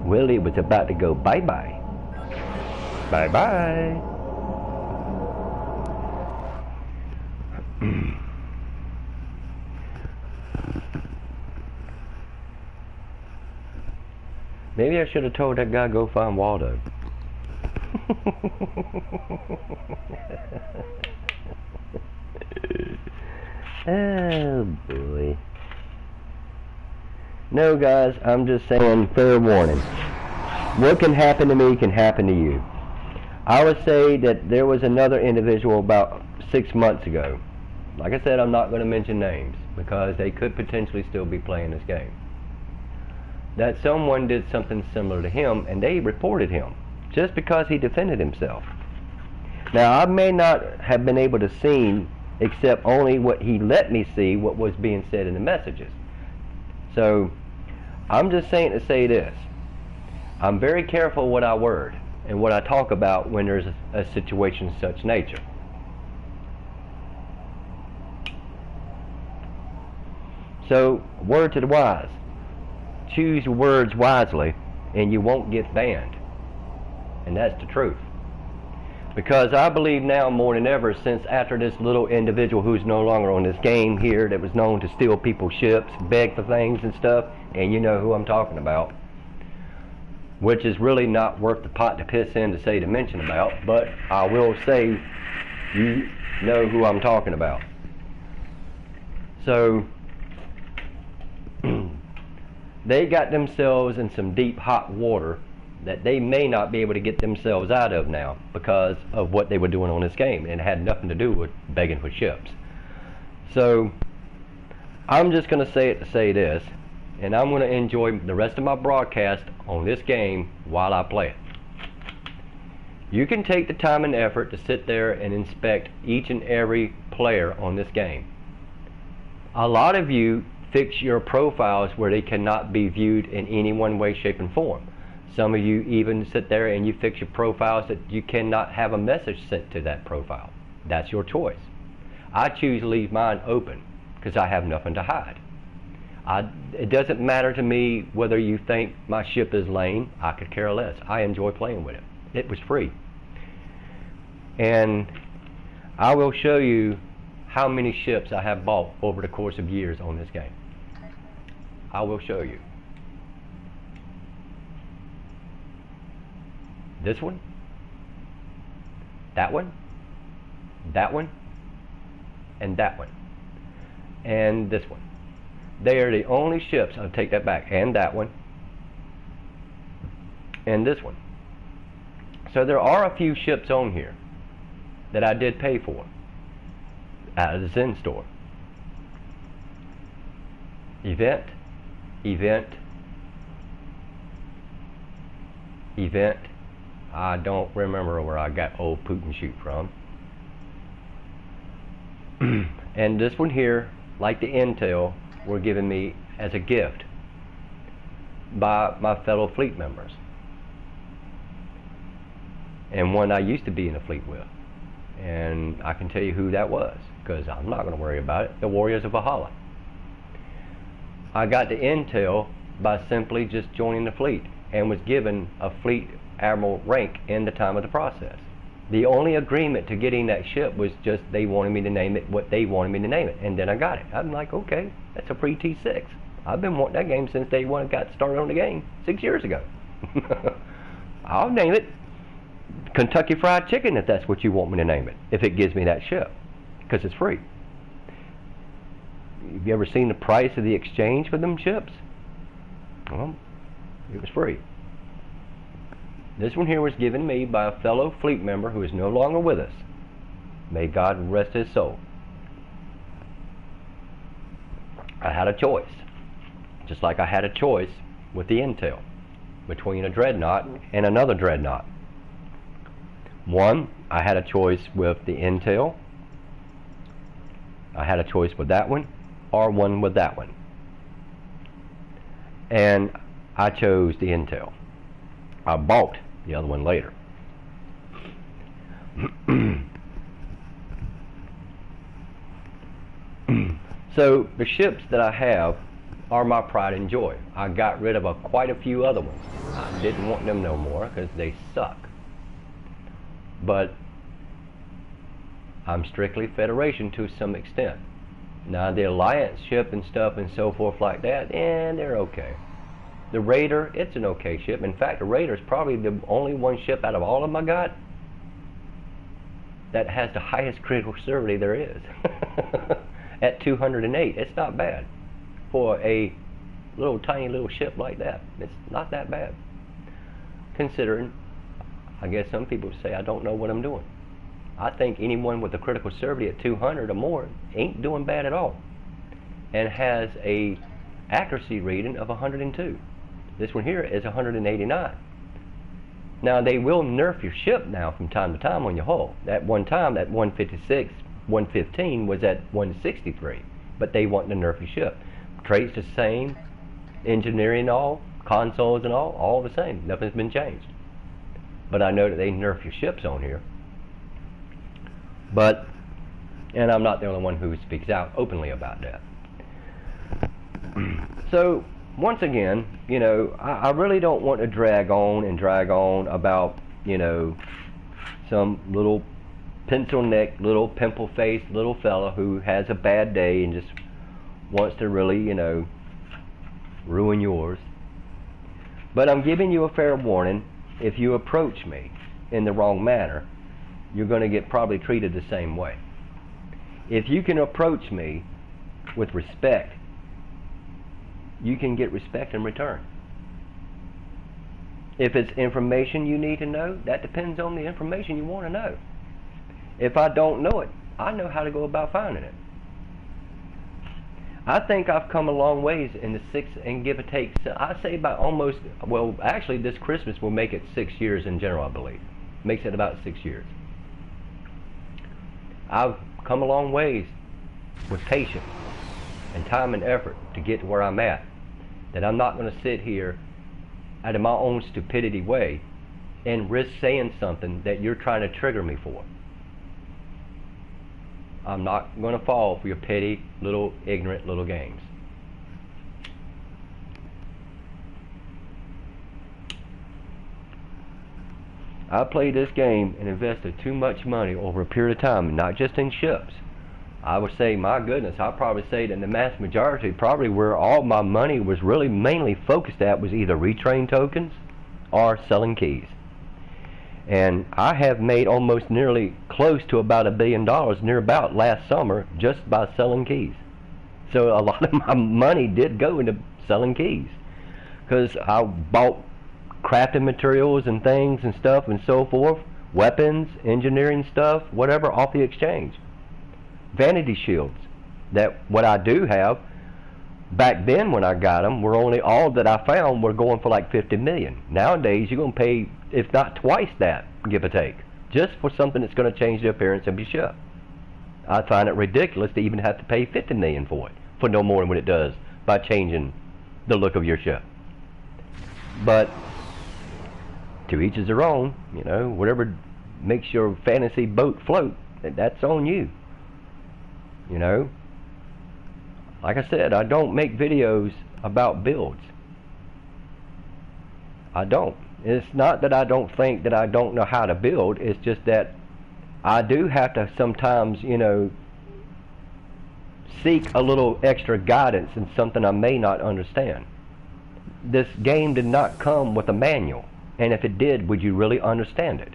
Willie was about to go bye-bye. Bye-bye. Maybe I should have told that guy go find Waldo. Oh boy. No guys, I'm just saying fair warning. What can happen to me can happen to you. I would say that there was another individual about 6 months ago. Like I said, I'm not going to mention names because they could potentially still be playing this game. That someone did something similar to him and they reported him just because he defended himself. Now I may not have been able to see except only what he let me see what was being said in the messages. So I'm just saying to say this. I'm very careful what I word and what I talk about when there's a situation of such nature. So, word to the wise. Choose your words wisely and you won't get banned. And that's the truth. Because I believe now more than ever, since after this little individual who's no longer on this game here that was known to steal people's ships, beg for things and stuff, and you know who I'm talking about, which is really not worth the pot to piss in to say to mention about, but I will say you know who I'm talking about. So they got themselves in some deep hot water that they may not be able to get themselves out of now because of what they were doing on this game, and it had nothing to do with begging for ships. So I'm just going to say it to say this, and I'm going to enjoy the rest of my broadcast on this game while I play it. You can take the time and effort to sit there and inspect each and every player on this game. A lot of you fix your profiles where they cannot be viewed in any one way, shape, and form. Some of you even sit there and you fix your profiles that you cannot have a message sent to that profile. That's your choice. I choose to leave mine open because I have nothing to hide. It doesn't matter to me whether you think my ship is lame. I could care less. I enjoy playing with it. It was free. And I will show you how many ships I have bought over the course of years on this game. I will show you. This one, that one, that one, and that one, and this one. They are the only ships, I'll take that back, and that one, and this one. So there are a few ships on here that I did pay for out of the Zen store. event, event, event. I don't remember where I got old Putin shoot from. And this one here, like the intel, were given me as a gift by my fellow fleet members, and one I used to be in a fleet with, and I can tell you who that was because I'm not going to worry about it. The Warriors of Valhalla. I got the intel by simply just joining the fleet and was given a fleet admiral rank in the time of the process. The only agreement to getting that ship was just they wanted me to name it what they wanted me to name it, and then I got it. I'm like, okay, that's a free T6. I've been wanting that game since day one and got started on the game 6 years ago. I'll name it Kentucky Fried Chicken if that's what you want me to name it, if it gives me that ship, because it's free. Have you ever seen the price of the exchange for them ships? Well, it was free. This one here was given me by a fellow fleet member who is no longer with us. May God rest his soul. I had a choice, just like I had a choice with the intel, between a dreadnought and another dreadnought. One, I had a choice with the intel. I had a choice with that one, or one with that one. And I chose the intel. I bought the other one later. So the ships that I have are my pride and joy. I got rid of quite a few other ones. I didn't want them no more because they suck. But I'm strictly Federation to some extent. Now the Alliance ship and stuff and so forth like that, they're okay. The Raider, it's an okay ship. In fact, the Raider is probably the only one ship out of all of them I got that has the highest critical severity there is. At 208, it's not bad for a little tiny little ship like that. It's not that bad, considering, I guess some people say I don't know what I'm doing. I think anyone with a critical severity at 200 or more ain't doing bad at all, and has a accuracy rating of 102. This one here is 189. Now they will nerf your ship now from time to time on your hull. At one time, that 156, 115 was at 163, but they want to nerf your ship. Traits the same, engineering and all, consoles and all the same. Nothing's been changed. But I know that they nerf your ships on here. But, and I'm not the only one who speaks out openly about that. So, once again, you know, I really don't want to drag on about, you know, some little pencil neck, little pimple faced little fella who has a bad day and just wants to really, you know, ruin yours. But I'm giving you a fair warning. If you approach me in the wrong manner, you're going to get probably treated the same way. If you can approach me with respect, you can get respect in return. If it's information you need to know, that depends on the information you want to know. If I don't know it, I know how to go about finding it. I think I've come a long ways in the 6 and give or take, I say about almost, well actually this Christmas will make it 6 years in general, I believe. Makes it about 6 years. I've come a long ways with patience and time and effort to get to where I'm at, that I'm not going to sit here out of my own stupidity way and risk saying something that you're trying to trigger me for. I'm not going to fall for your petty, little, ignorant little games. I played this game and invested too much money over a period of time, not just in ships. I would say, my goodness, I'd probably say that the mass majority, probably where all my money was really mainly focused at, was either retrain tokens or selling keys. And I have made almost nearly close to about $1 billion near about last summer just by selling keys. So a lot of my money did go into selling keys, because I bought crafting materials and things and stuff and so forth, weapons, engineering stuff, whatever, off the exchange. Vanity shields, that what I do have Back then when I got them, were only all that I found were going for like 50 million. Nowadays you're going to pay, if not twice that, give or take, just for something that's going to change the appearance of your ship. I find it ridiculous to even have to pay 50 million for it, for no more than what it does by changing the look of your ship. But to each is their own, you know, whatever makes your fantasy boat float, that's on you. You know, like I said, I don't make videos about builds. I don't. It's not that I don't think that I don't know how to build, it's just that I do have to sometimes, you know, seek a little extra guidance in something I may not understand. This game did not come with a manual, and if it did, would you really understand it?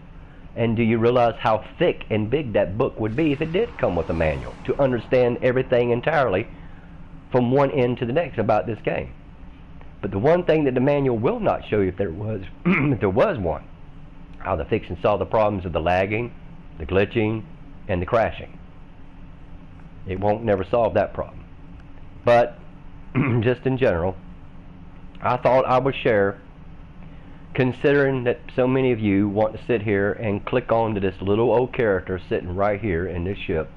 And do you realize how thick and big that book would be if it did come with a manual to understand everything entirely from one end to the next about this game? But the one thing that the manual will not show you, if there was if there was one, how to fix and solve the problems of the lagging, the glitching, and the crashing. It won't never solve that problem. But just in general, I thought I would share, considering that so many of you want to sit here and click on to this little old character sitting right here in this ship,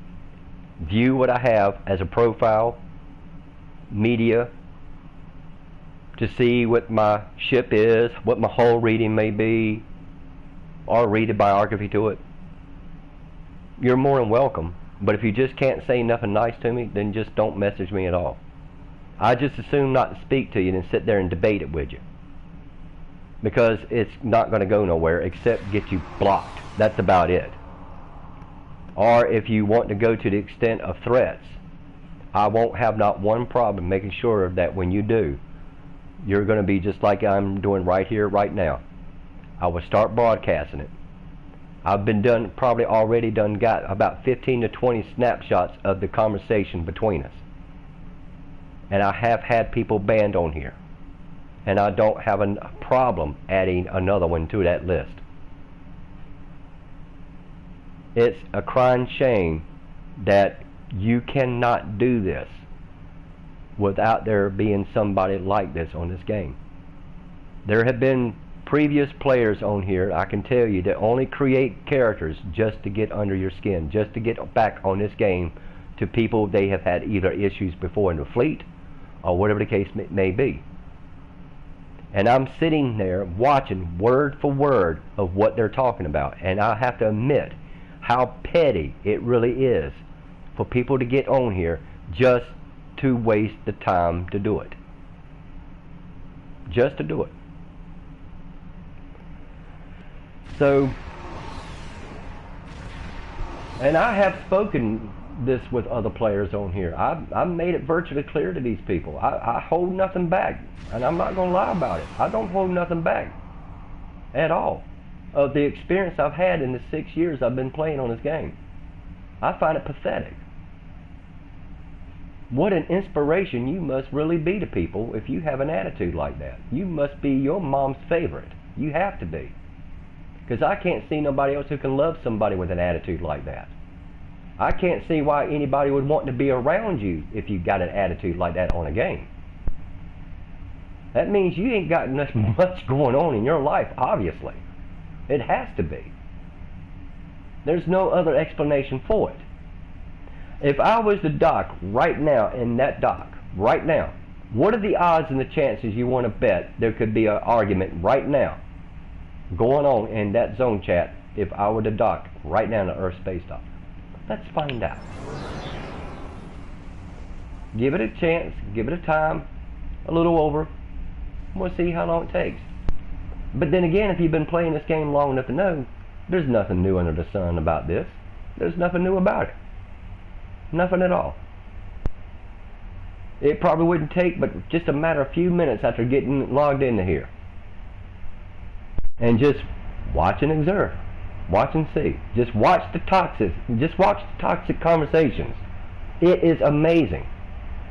view what I have as a profile, media, to see what my ship is, what my whole reading may be, or read a biography to it. You're more than welcome, but if you just can't say nothing nice to me, then just don't message me at all. I just assume not to speak to you than sit there and debate it with you, because it's not going to go nowhere except get you blocked. That's about it. Or if you want to go to the extent of threats, I won't have not one problem making sure that when you do, you're going to be just like I'm doing right here, right now. I will start broadcasting it. I've been probably already got about 15 to 20 snapshots of the conversation between us. And I have had people banned on here. And I don't have a problem adding another one to that list. It's a crying shame that you cannot do this without there being somebody like this on this game. There have been previous players on here, I can tell you, that only create characters just to get under your skin, just to get back on this game to people they have had either issues before in the fleet or whatever the case may be. And I'm sitting there watching word for word of what they're talking about, and I have to admit how petty it really is for people to get on here just to waste the time to do it. Just to do it. So, and I have spoken this with other players on here. I've made it virtually clear to these people. I hold nothing back, and I'm not going to lie about it. I don't hold nothing back at all of the experience I've had in the 6 years I've been playing on this game. I find it pathetic. What an inspiration you must really be to people if you have an attitude like that. You must be your mom's favorite. You have to be. Because I can't see nobody else who can love somebody with an attitude like that. I can't see why anybody would want to be around you if you got an attitude like that on a game. That means you ain't got much going on in your life, obviously. It has to be. There's no other explanation for it. If I was to dock right now in that dock, right now, what are the odds and the chances you want to bet there could be an argument right now going on in that zone chat if I were to dock right now in the Earth Space Dock? Let's find out. Give it a chance, give it a time, a little over. We'll see how long it takes. But then again, if you've been playing this game long enough to know, there's nothing new under the sun about this. There's nothing new about it. Nothing at all. It probably wouldn't take but just a matter of a few minutes after getting logged into here. And just watch and observe. Watch and see. Just watch the toxic conversations. It is amazing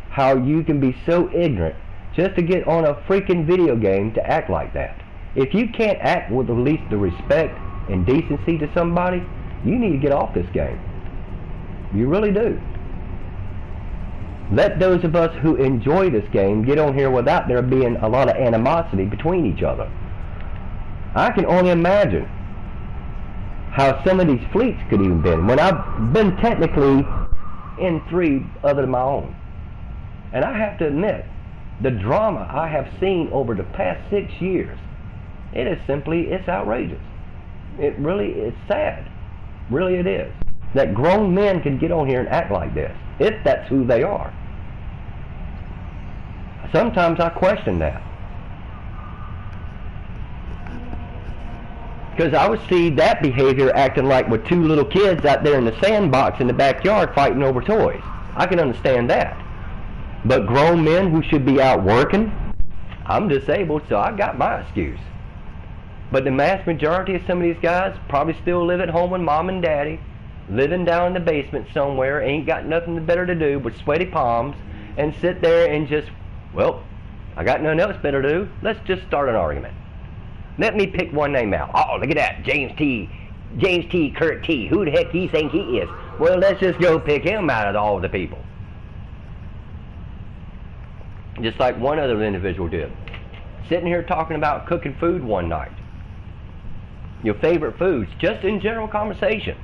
how you can be so ignorant just to get on a freaking video game to act like that. If you can't act with at least the respect and decency to somebody, you need to get off this game. You really do. let those of us who enjoy this game get on here without there being a lot of animosity between each other. I can only imagine how some of these fleets could even been, when I've been technically in 3 other than my own. And I have to admit, the drama I have seen over the past 6 years, it is simply, it's outrageous. It really is sad. Really it is. That grown men can get on here and act like this, if that's who they are. Sometimes I question that. Because I would see that behavior acting like with 2 little kids out there in the sandbox in the backyard fighting over toys. I can understand that. But grown men who should be out working, I'm disabled, so I got my excuse. But the mass majority of some of these guys probably still live at home with mom and daddy, living down in the basement somewhere, ain't got nothing better to do but sweaty palms, and sit there and just, well, I got nothing else better to do. Let's just start an argument. Let me pick one name out. Oh, look at that, James T. Kurt T. Who the heck do you think he is? Well, let's just go pick him out of all the people. Just like one other individual did. Sitting here talking about cooking food one night. Your favorite foods, just in general conversation.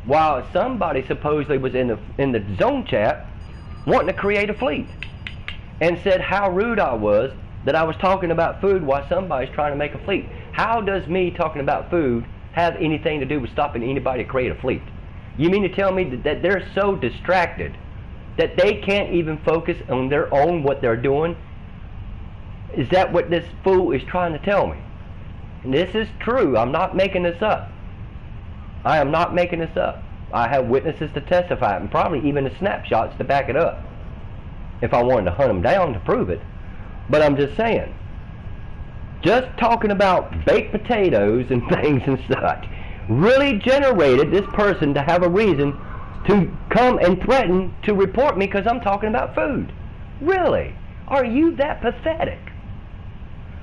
While somebody supposedly was in the zone chat wanting to create a fleet. And said how rude I was that I was talking about food while somebody's trying to make a fleet. How does me talking about food have anything to do with stopping anybody to create a fleet? You mean to tell me that they're so distracted that they can't even focus on their own, what they're doing? Is that what this fool is trying to tell me? And this is true. I'm not making this up. I am not making this up. I have witnesses to testify, and probably even the snapshots to back it up, if I wanted to hunt them down to prove it. But I'm just saying, just talking about baked potatoes and things and such really generated this person to have a reason to come and threaten to report me because I'm talking about food. Really? Are you that pathetic?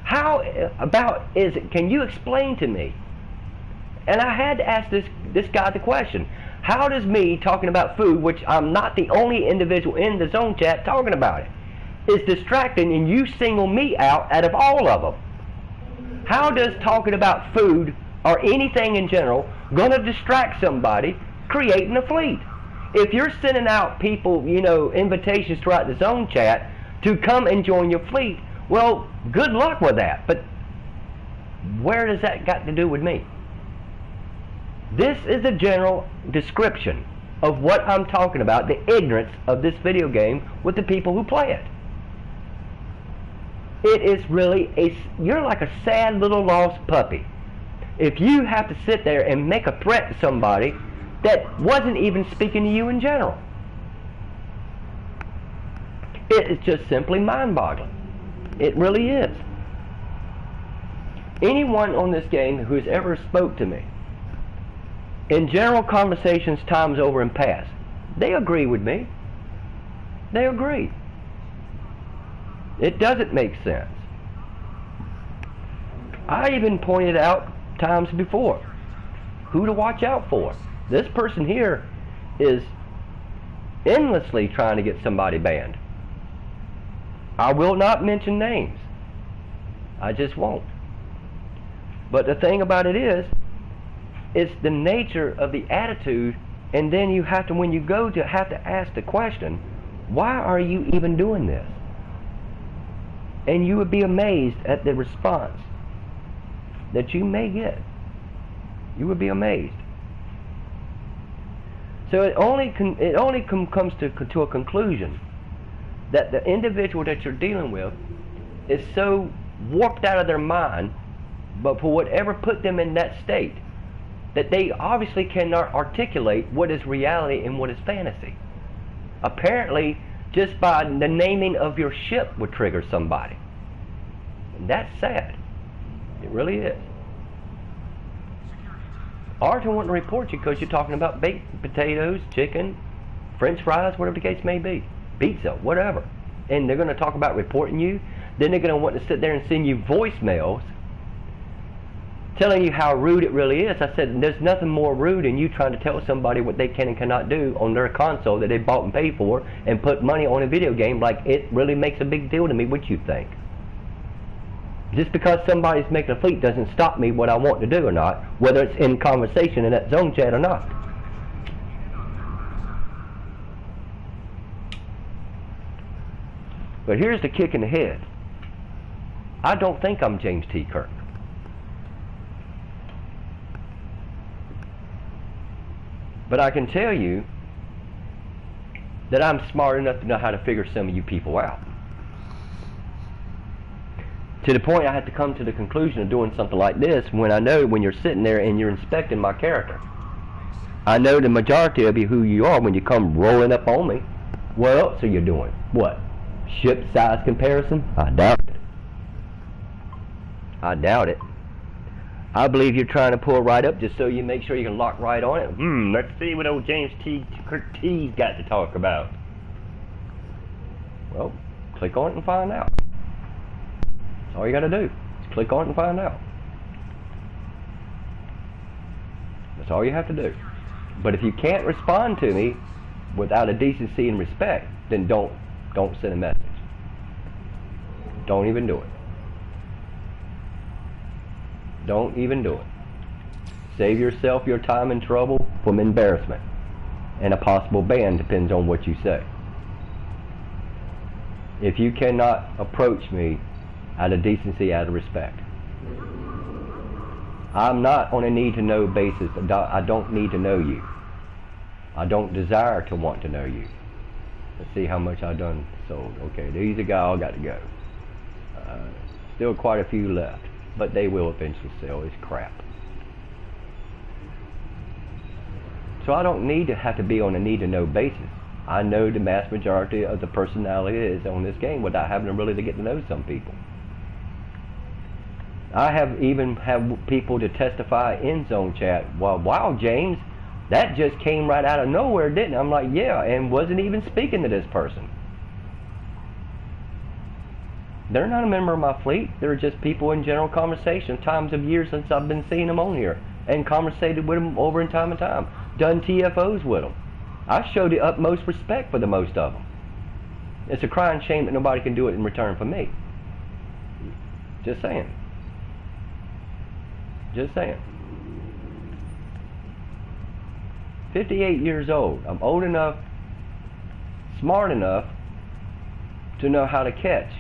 How about is it? Can you explain to me? And I had to ask this guy the question. How does me talking about food, which I'm not the only individual in the zone chat talking about it, is distracting and you single me out of all of them? How does talking about food or anything in general going to distract somebody creating a fleet? If you're sending out people, invitations throughout the zone chat to come and join your fleet, well, good luck with that. But where does that got to do with me? This is a general description of what I'm talking about, the ignorance of this video game with the people who play it. It is really you're like a sad little lost puppy. If you have to sit there and make a threat to somebody that wasn't even speaking to you in general. It is just simply mind-boggling. It really is. Anyone on this game who has ever spoke to me, in general conversations times over and past, they agree with me. They agree. It doesn't make sense. I even pointed out times before who to watch out for. This person here is endlessly trying to get somebody banned. I will not mention names. I just won't. But the thing about it is, it's the nature of the attitude, and then you have to, when you go to have to ask the question, why are you even doing this? And you would be amazed at the response that you may get. You would be amazed. So it only comes to a conclusion that the individual that you're dealing with is so warped out of their mind, but for whatever put them in that state, that they obviously cannot articulate what is reality and what is fantasy. Apparently, just by the naming of your ship would trigger somebody. And that's sad. It really is. Or to want to report you because you're talking about baked potatoes, chicken, French fries, whatever the case may be, pizza, whatever. And they're going to talk about reporting you. Then they're going to want to sit there and send you voicemails telling you how rude it really is. I said, there's nothing more rude than you trying to tell somebody what they can and cannot do on their console that they bought and paid for and put money on a video game like it really makes a big deal to me what you think. Just because somebody's making a fleet doesn't stop me what I want to do or not, whether it's in conversation in that zone chat or not. But here's the kick in the head. I don't think I'm James T. Kirk. But I can tell you that I'm smart enough to know how to figure some of you people out. To the point I had to come to the conclusion of doing something like this when I know when you're sitting there and you're inspecting my character. I know the majority of you who you are when you come rolling up on me. What else are you doing? What? Ship size comparison? I doubt it. I doubt it. I believe you're trying to pull right up just so you make sure you can lock right on it. Let's see what old James Kirk T's got to talk about. Well, click on it and find out. That's all you got to do. Just click on it and find out. That's all you have to do. But if you can't respond to me without a decency and respect, then don't send a message. Don't even do it. Don't even do it. Save yourself your time and trouble from embarrassment and a possible ban, depends on what you say. If you cannot approach me out of decency, out of respect. I'm not on a need-to-know basis. I don't need to know you. I don't desire to want to know you. Let's see how much I've done sold. Okay, these are guys all got to go. Still quite a few left, but they will eventually sell. It's crap. So I don't need to have to be on a need-to-know basis. I know the mass majority of the personality is on this game without having to really get to know some people. I have even had people to testify in zone chat. Well, wow, James, that just came right out of nowhere, didn't it? I'm like, yeah, and wasn't even speaking to this person. They're not a member of my fleet. They're just people in general conversation. Times of years since I've been seeing them on here and conversated with them over and time. Done TFOs with them. I showed the utmost respect for the most of them. It's a crying shame that nobody can do it in return for me. Just saying. Just saying. 58 years old. I'm old enough, smart enough to know how to catch.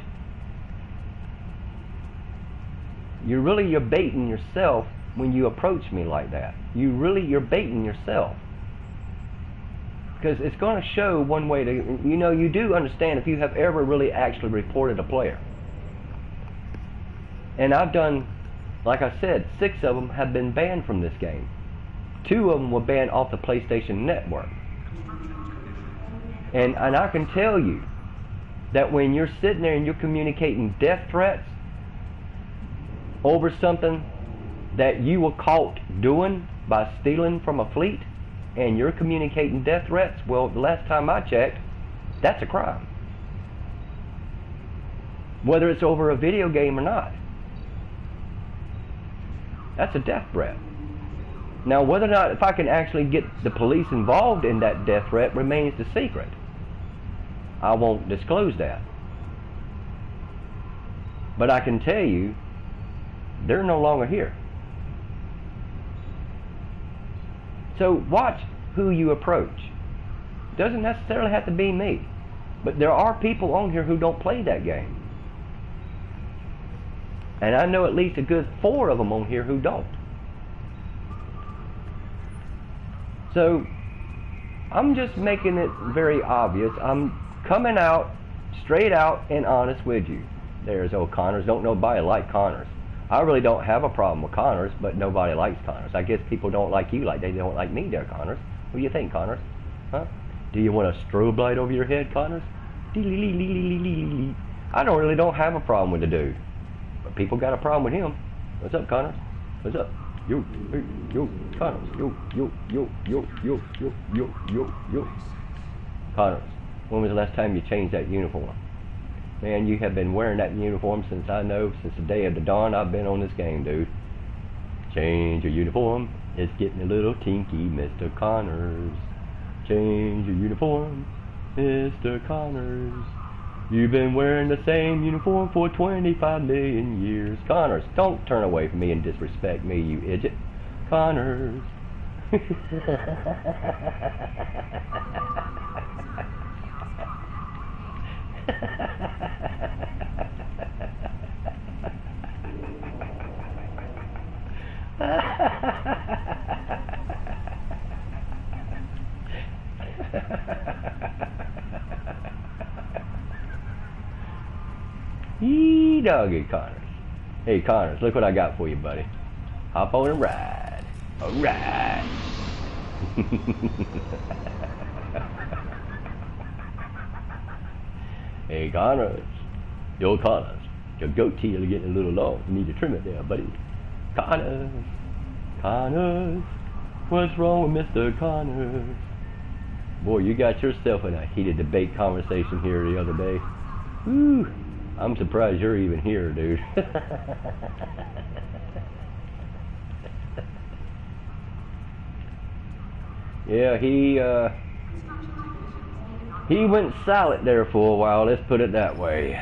You're baiting yourself when you approach me like that. You're baiting yourself. Because it's going to show one way to, you do understand if you have ever really actually reported a player. And I've done, like I said, 6 of them have been banned from this game. 2 of them were banned off the PlayStation Network. And I can tell you that when you're sitting there and you're communicating death threats over something that you were caught doing by stealing from a fleet, and you're communicating death threats, well, the last time I checked, that's a crime. Whether it's over a video game or not. That's a death threat. Now, whether or not, if I can actually get the police involved in that death threat remains the secret. I won't disclose that. But I can tell you, they're no longer here. So watch who you approach. It doesn't necessarily have to be me. But there are people on here who don't play that game. And I know at least a good 4 of them on here who don't. So I'm just making it very obvious. I'm coming out, straight out and honest with you. There's old Connors. Don't nobody like Connors. I really don't have a problem with Connors, but nobody likes Connors. I guess people don't like you like they don't like me there, Connors. What do you think, Connors? Huh? Do you want a strobe light over your head, Connors? I don't have a problem with the dude. But people got a problem with him. What's up, Connors? What's up? Yo, Connors. Yo. Connors, when was the last time you changed that uniform? Man, you have been wearing that uniform since the day of the dawn I've been on this game, dude. Change your uniform. It's getting a little tinky, Mr. Connors. Change your uniform, Mr. Connors. You've been wearing the same uniform for 25 million years. Connors, don't turn away from me and disrespect me, you idiot. Connors. Yee doggy, Connors. Hey Connors, look what I got for you, buddy. Hop on and ride. Alright. Hey Connors. Yo Connors. Your goatee is getting a little long. You need to trim it there, buddy. Connors. Connors. What's wrong with Mr. Connors? Boy, you got yourself in a heated debate conversation here the other day. Whew. I'm surprised you're even here, dude. Yeah, he went silent there for a while, let's put it that way.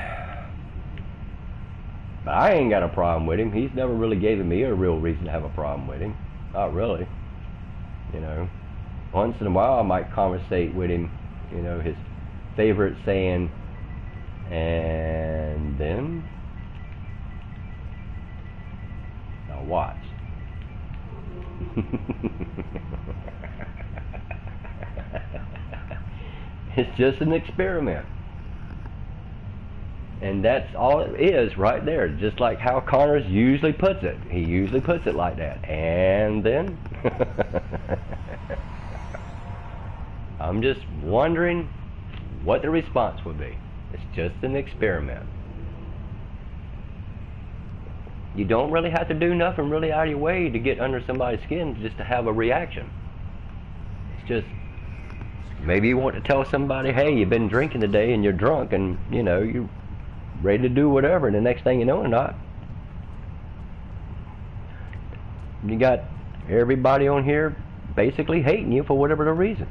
But I ain't got a problem with him. He's never really given me a real reason to have a problem with him. Not really. You know, once in a while I might conversate with him, you know, his favorite saying, and then now watch. It's just an experiment. And that's all it is right there. Just like how Connors usually puts it. He usually puts it like that. And then I'm just wondering what the response would be. It's just an experiment. You don't really have to do nothing really out of your way to get under somebody's skin just to have a reaction. It's just, maybe you want to tell somebody, hey, you've been drinking today and you're drunk and, you know, you're ready to do whatever, and the next thing you know or not, you got everybody on here basically hating you for whatever the reason.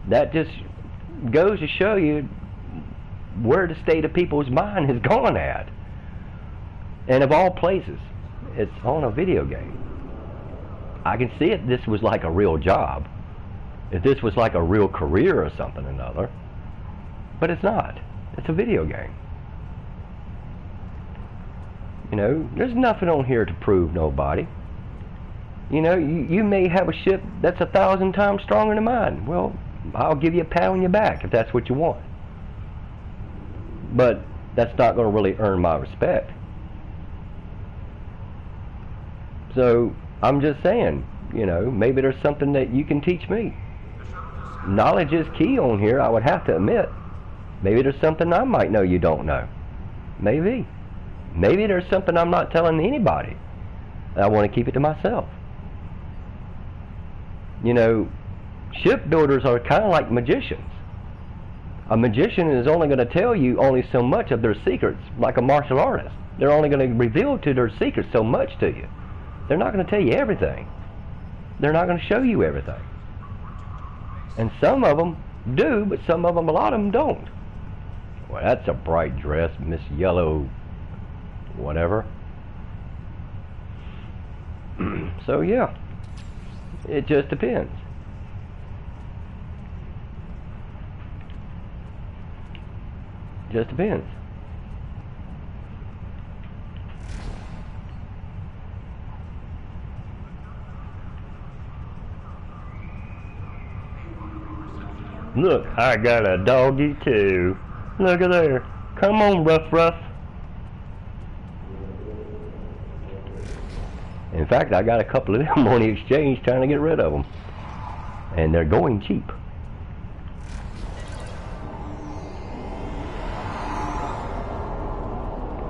That just goes to show you where the state of people's mind has gone at. And of all places, it's on a video game. I can see if this was like a real job, if this was like a real career or something or another, but it's not. It's a video game. You know, there's nothing on here to prove nobody. You know, you may have a ship that's 1,000 times stronger than mine. Well, I'll give you a pat on your back if that's what you want. But that's not going to really earn my respect. So I'm just saying, you know, maybe there's something that you can teach me. Knowledge is key on here, I would have to admit. Maybe there's something I might know you don't know. Maybe. Maybe there's something I'm not telling anybody. I want to keep it to myself. You know, shipbuilders are kind of like magicians. A magician is only going to tell you only so much of their secrets, like a martial artist. They're only going to reveal to their secrets so much to you. They're not going to tell you everything. They're not going to show you everything. And some of them do, but some of them, a lot of them don't. Well, that's a bright dress, Miss Yellow, whatever. So yeah, it just depends. Just depends. Look, I got a doggy too. Look at there. Come on, Ruff Ruff. In fact, I got a couple of them on the exchange trying to get rid of them. And they're going cheap.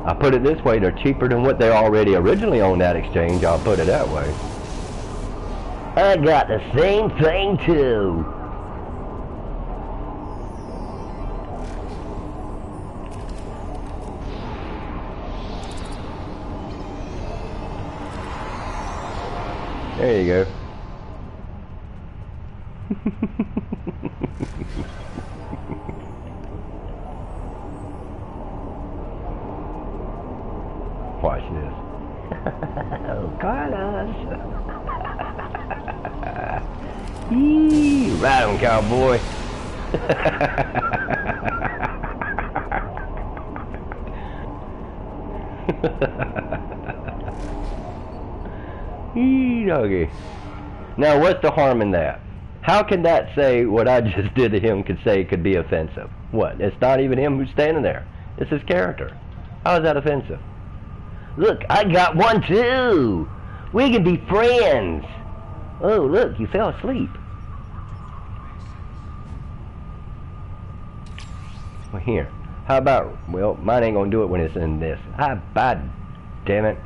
I put it this way, they're cheaper than what they're already originally on that exchange, I'll put it that way. I got the same thing too. There you go. Watch this. Oh, Carlos. Yee, ride on, cowboy. Yee, doggy. Now, what's the harm in that? How can that say what I just did to him could be offensive? What? It's not even him who's standing there. It's his character. How is that offensive? Look, I got one too. We can be friends. Oh, look, you fell asleep. Well, here. How about, well, mine ain't gonna do it when it's in this. Damn it.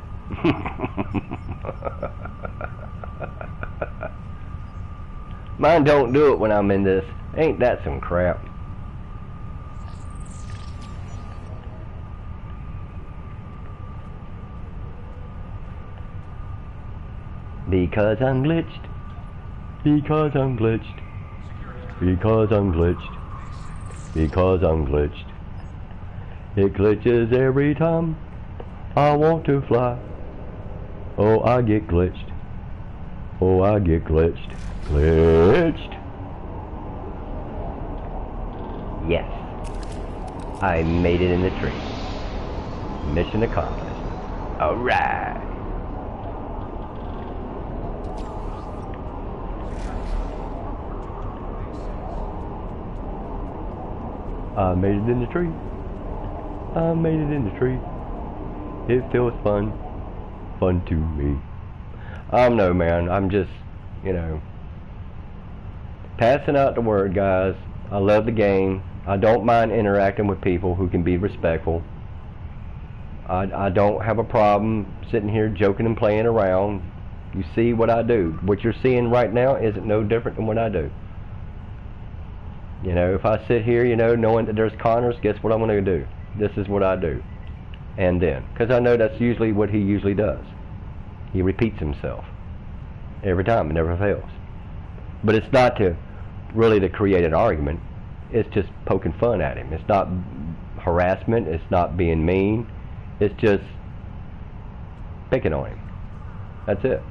Mine don't do it when I'm in this. Ain't that some crap? Because I'm glitched. Because I'm glitched. Because I'm glitched. Because I'm glitched. It glitches every time I want to fly. Oh, I get glitched. Oh, I get glitched. Glitched. Yes. I made it in the tree. Mission accomplished. Alright. I made it in the tree. I made it in the tree. It feels fun. Fun to me. No, man. I'm just, you know, passing out the word, guys. I love the game. I don't mind interacting with people who can be respectful. I don't have a problem sitting here joking and playing around. You see what I do. What you're seeing right now isn't no different than what I do. You know, if I sit here, you know, knowing that there's Connors, guess what I'm going to do? This is what I do. And then, because I know that's usually what he usually does. He repeats himself. Every time, it never fails. But it's not to really to create an argument. It's just poking fun at him. It's not harassment. It's not being mean. It's just picking on him. That's it.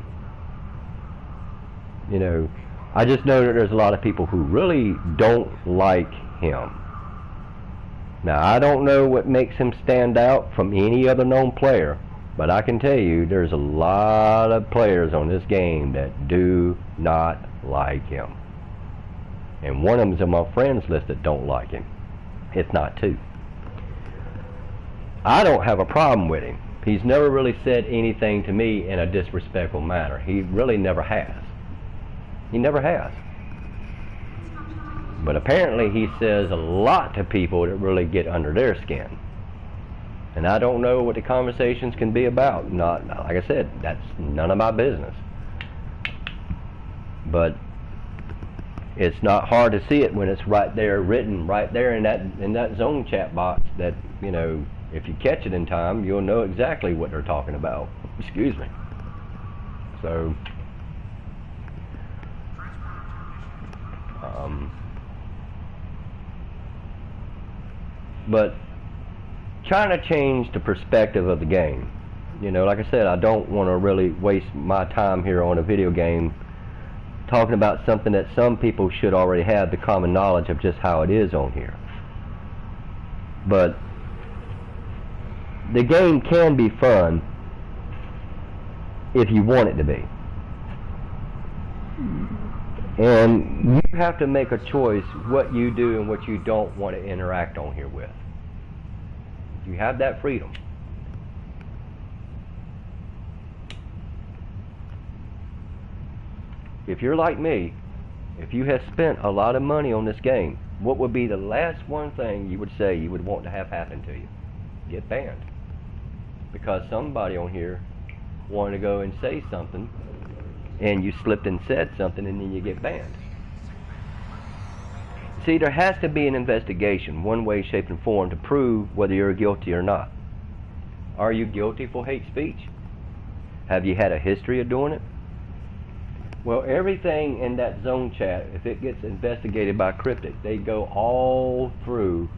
You know, I just know that there's a lot of people who really don't like him. Now, I don't know what makes him stand out from any other known player, but I can tell you there's a lot of players on this game that do not like him. And one of them's on my friends list that don't like him. It's not two. I don't have a problem with him. He's never really said anything to me in a disrespectful manner. He really never has. He never has. But apparently he says a lot to people that really get under their skin. And I don't know what the conversations can be about. Not, like I said, that's none of my business. But it's not hard to see it when it's right there, written right there in that zone chat box. That, you know, if you catch it in time, you'll know exactly what they're talking about. Excuse me. So, but trying to change the perspective of the game. You know, like I said, I don't want to really waste my time here on a video game talking about something that some people should already have the common knowledge of just how it is on here. But the game can be fun if you want it to be. And you have to make a choice what you do and what you don't want to interact on here with. You have that freedom. If you're like me, if you have spent a lot of money on this game, what would be the last one thing you would say you would want to have happen to you? Get banned. Because somebody on here wanted to go and say something, and you slipped and said something, and then you get banned. See, there has to be an investigation, one way, shape, and form, to prove whether you're guilty or not. Are you guilty for hate speech? Have you had a history of doing it? Well, everything in that zone chat, if it gets investigated by Cryptic, they go all through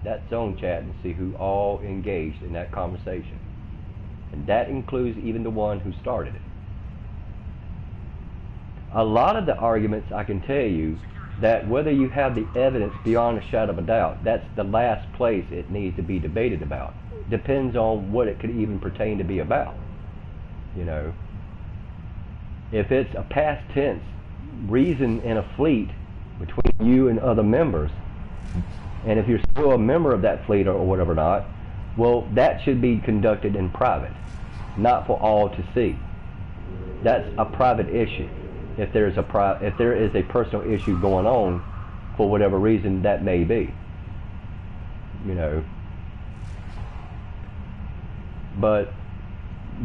that zone chat and see who all engaged in that conversation. And that includes even the one who started it. A lot of the arguments, I can tell you, that whether you have the evidence beyond a shadow of a doubt, that's the last place it needs to be debated about. Depends on what it could even pertain to be about. You know, if it's a past tense reason in a fleet between you and other members, and if you're still a member of that fleet or whatever not, well, that should be conducted in private, not for all to see. That's a private issue. If there is a personal issue going on, for whatever reason that may be, you know. But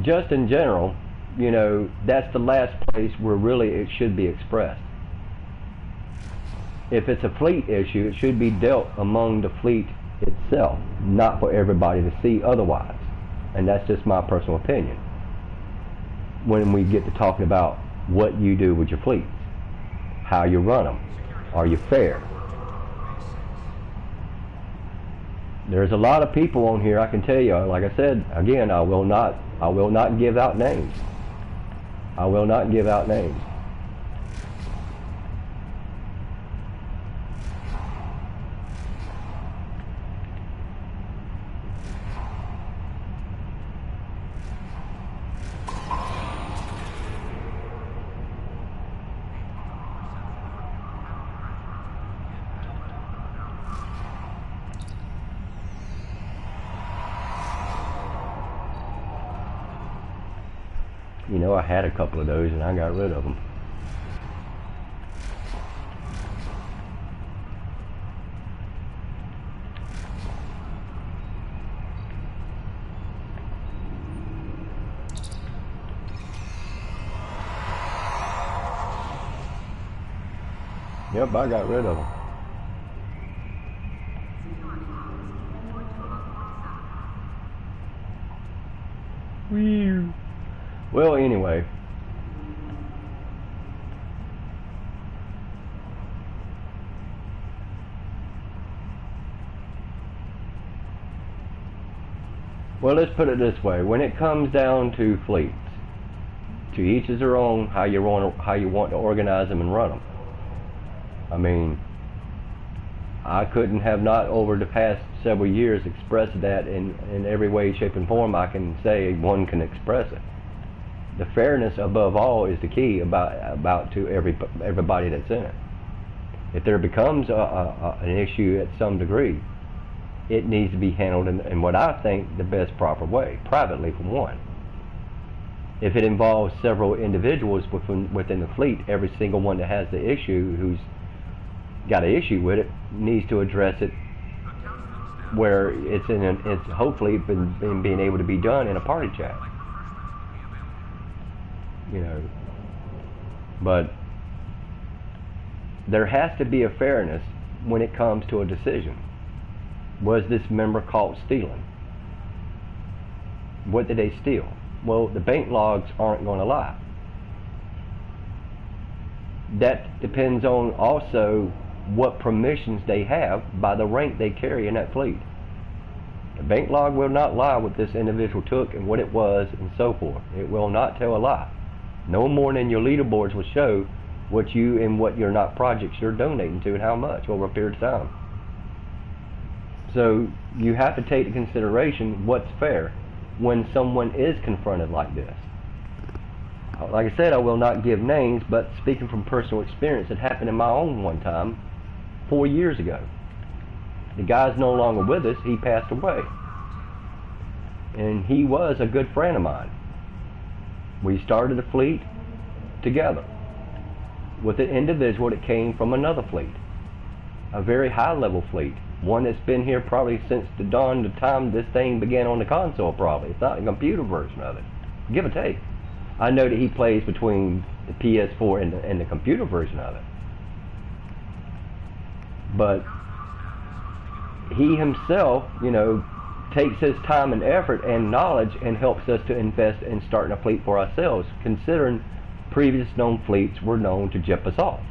just in general, you know, that's the last place where really it should be expressed. If it's a fleet issue, it should be dealt among the fleet itself, not for everybody to see otherwise. And that's just my personal opinion. When we get to talking about what you do with your fleets, how you run them, are you fair? There's a lot of people on here, I can tell you, like I said, again, I will not give out names. I will not give out names. You know, I had a couple of those and I got rid of them. Yep, I got rid of them. Whew. Well, anyway. Well, let's put it this way. When it comes down to fleets, to each is their own, how you want to organize them and run them. I mean, I couldn't have not over the past several years expressed that in every way, shape, and form I can say one can express it. The fairness above all is the key about to everybody that's in it. If there becomes an issue at some degree, it needs to be handled in what I think the best proper way, privately for one. If it involves several individuals within the fleet, every single one that has the issue, who's got an issue with it, needs to address it where it's hopefully been being able to be done in a party chat. You know, but there has to be a fairness when it comes to a decision. Was this member caught stealing? What did they steal? Well, the bank logs aren't going to lie. That depends on also what permissions they have by the rank they carry in that fleet. The bank log will not lie what this individual took and what it was and so forth. It will not tell a lie. No more than your leaderboards will show what you and what your not projects you're donating to and how much over a period of time. So you have to take into consideration what's fair when someone is confronted like this. Like I said, I will not give names, but speaking from personal experience, it happened in my own one time 4 years ago. The guy's no longer with us. He passed away. And he was a good friend of mine. We started a fleet together with an individual that came from another fleet, a very high level fleet, one that's been here probably since the dawn of time this thing began on the console probably. It's not a computer version of it, give or take. I know that he plays between the ps4 and the computer version of it. But he himself, you know, takes his time and effort and knowledge and helps us to invest in starting a fleet for ourselves, considering previous known fleets were known to jip us off.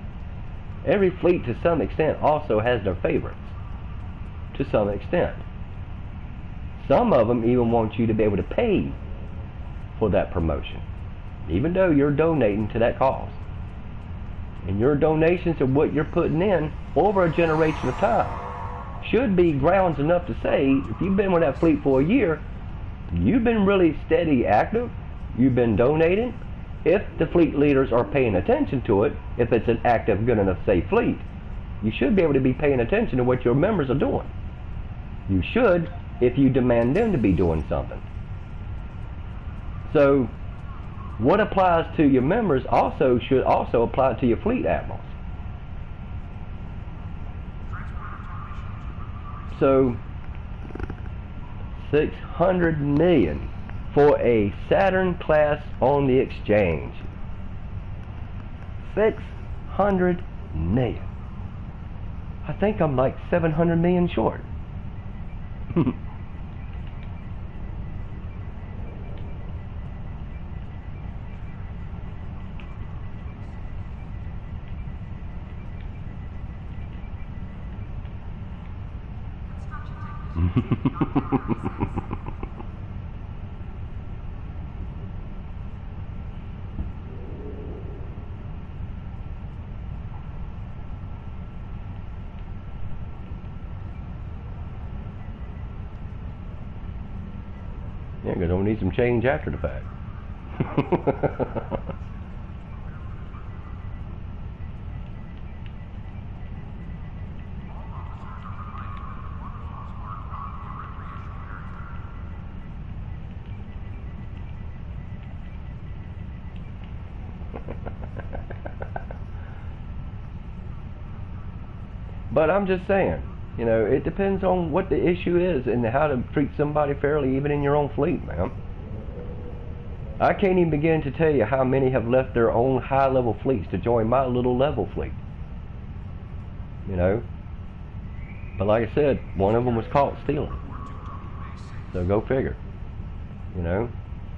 Every fleet to some extent also has their favorites, to some extent. Some of them even want you to be able to pay for that promotion, even though you're donating to that cause. And your donations of what you're putting in over a generation of time should be grounds enough to say, if you've been with that fleet for a year, you've been really steady active, you've been donating. If the fleet leaders are paying attention to it, if it's an active, good enough, safe fleet, you should be able to be paying attention to what your members are doing. You should, if you demand them to be doing something. So what applies to your members should also apply to your fleet admirals. So 600 million for a Saturn class on the exchange. 600 million. I think I'm like 700 million short. Yeah, because we'll need some change after the fact. But I'm just saying, you know, it depends on what the issue is and how to treat somebody fairly, even in your own fleet, man. I can't even begin to tell you how many have left their own high-level fleets to join my little level fleet. You know? But like I said, one of them was caught stealing. So go figure. You know?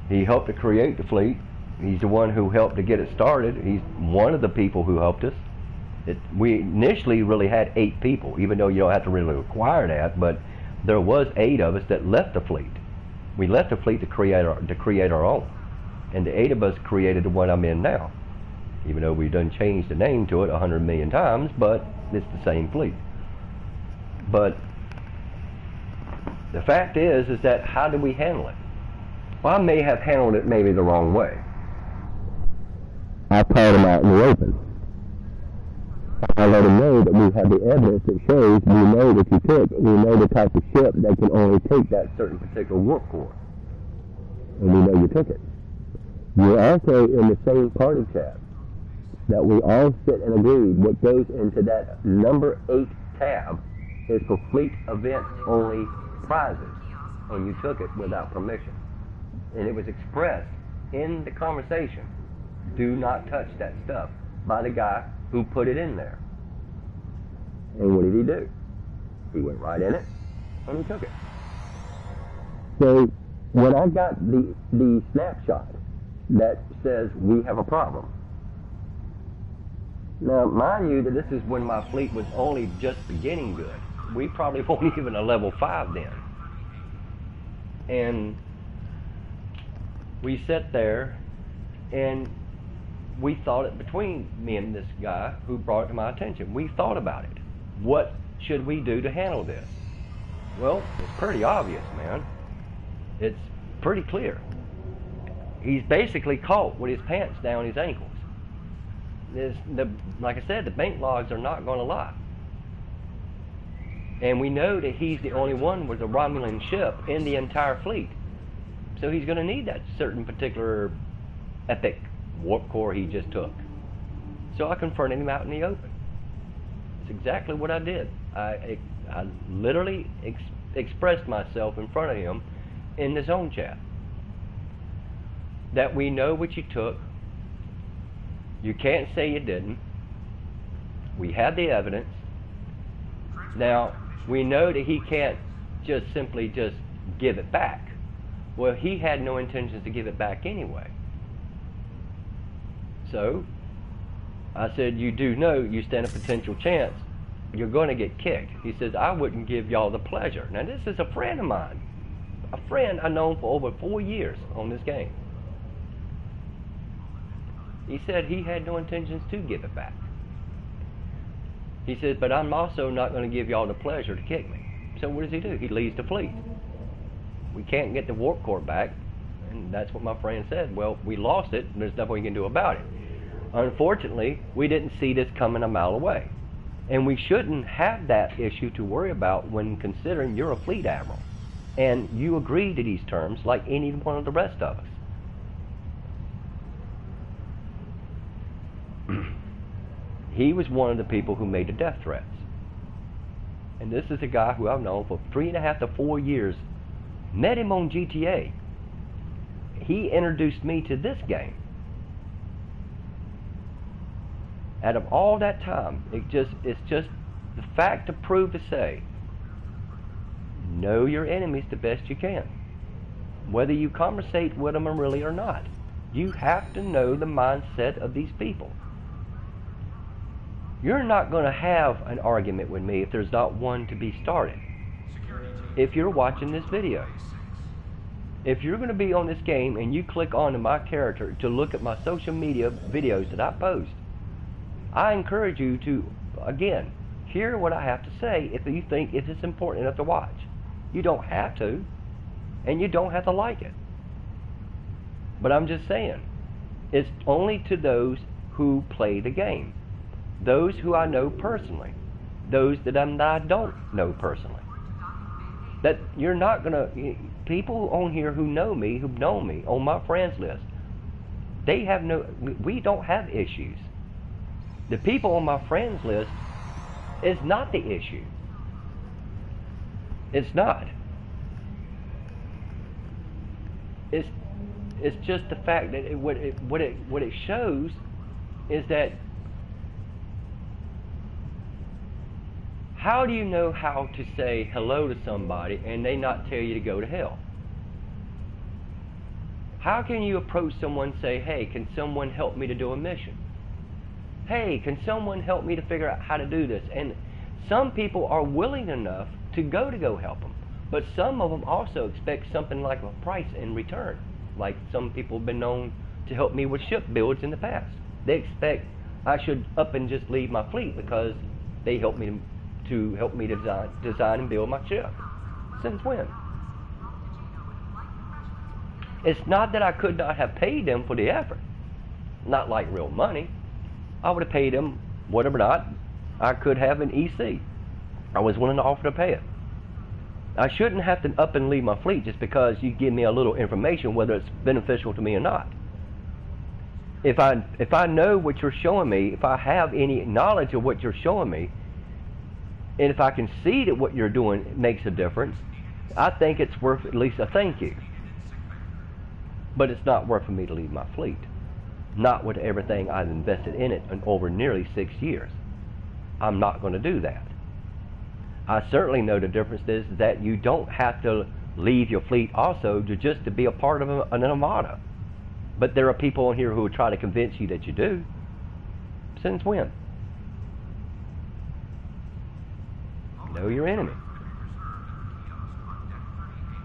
He helped to create the fleet. He's the one who helped to get it started. He's one of the people who helped us. We initially really had 8 people, even though you don't have to really require that, but there was 8 of us that left the fleet. We left the fleet to create our own. And the 8 of us created the one I'm in now. Even though we've done changed the name to it 100 million times, but it's the same fleet. But the fact is that how do we handle it? Well, I may have handled it maybe the wrong way. I called them out in the open. I let them know that we have the evidence that shows we know that you took, we know the type of ship that can only take that certain particular warp core. And we know you took it. You're also in the same party chat that we all sit and agreed what goes into that number 8 tab is for fleet events only prizes. And you took it without permission. And it was expressed in the conversation, do not touch that stuff, by the guy who put it in there. And what did he do? He went right in it and he took it. So when I got the snapshot that says we have a problem. Now mind you that this is when my fleet was only just beginning good. We probably weren't even a level 5 then. And we sat there and we thought it between me and this guy who brought it to my attention. We thought about it. What should we do to handle this? Well, it's pretty obvious, man. It's pretty clear. He's basically caught with his pants down his ankles. Like I said, the bank logs are not going to lie. And we know that he's the only one with a Romulan ship in the entire fleet. So he's going to need that certain particular epic warp core he just took. So I confronted him out in the open. It's exactly what I did. I literally expressed myself in front of him in the zone chat. That we know what you took. You can't say you didn't. We have the evidence. Now, we know that he can't just simply just give it back. Well, he had no intentions to give it back anyway. So I said, you do know you stand a potential chance you're going to get kicked. He says, I wouldn't give y'all the pleasure. Now this is a friend of mine. A friend I've known for over 4 years on this game. He said he had no intentions to give it back. He says, but I'm also not going to give y'all the pleasure to kick me. So what does he do? He leaves the fleet. We can't get the warp core back, and that's what my friend said. Well, we lost it, and there's nothing we can do about it. Unfortunately, we didn't see this coming a mile away. And we shouldn't have that issue to worry about when considering you're a fleet admiral. And you agree to these terms like any one of the rest of us. He was one of the people who made the death threats. And this is a guy who I've known for 3.5 to 4 years. Met him on GTA. He introduced me to this game. Out of all that time, it's just the fact to prove to say, know your enemies the best you can. Whether you conversate with them really or not. You have to know the mindset of these people. You're not going to have an argument with me if there's not one to be started. If you're watching this video. If you're going to be on this game and you click onto my character to look at my social media videos that I post, I encourage you to, again, hear what I have to say if you think it is important enough to watch. You don't have to, and you don't have to like it. But I'm just saying, it's only to those who play the game. Those who I know personally. Those that I don't know personally. That you're not going to... People on here who know me, who've known me, on my friends list, they have no... We don't have issues. The people on my friends list is not the issue. It's not. It's just the fact that what it shows is that how do you know how to say hello to somebody and they not tell you to go to hell? How can you approach someone and say, hey, can someone help me to do a mission? Hey, can someone help me to figure out how to do this? And some people are willing enough to go help them. But some of them also expect something like a price in return. Like some people have been known to help me with ship builds in the past. They expect I should up and just leave my fleet because they helped me to help me design and build my ship. Since when? It's not that I could not have paid them for the effort. Not like real money. I would have paid them whatever not I could have in EC. I was willing to offer to pay it. I shouldn't have to up and leave my fleet just because you give me a little information whether it's beneficial to me or not. If I know what you're showing me, if I have any knowledge of what you're showing me, and if I can see that what you're doing makes a difference, I think it's worth at least a thank you. But it's not worth for me to leave my fleet. Not with everything I've invested in it in over nearly 6 years. I'm not going to do that. I certainly know the difference is that you don't have to leave your fleet also just to be a part of an armada. But there are people on here who will try to convince you that you do. Since when? Know your enemy.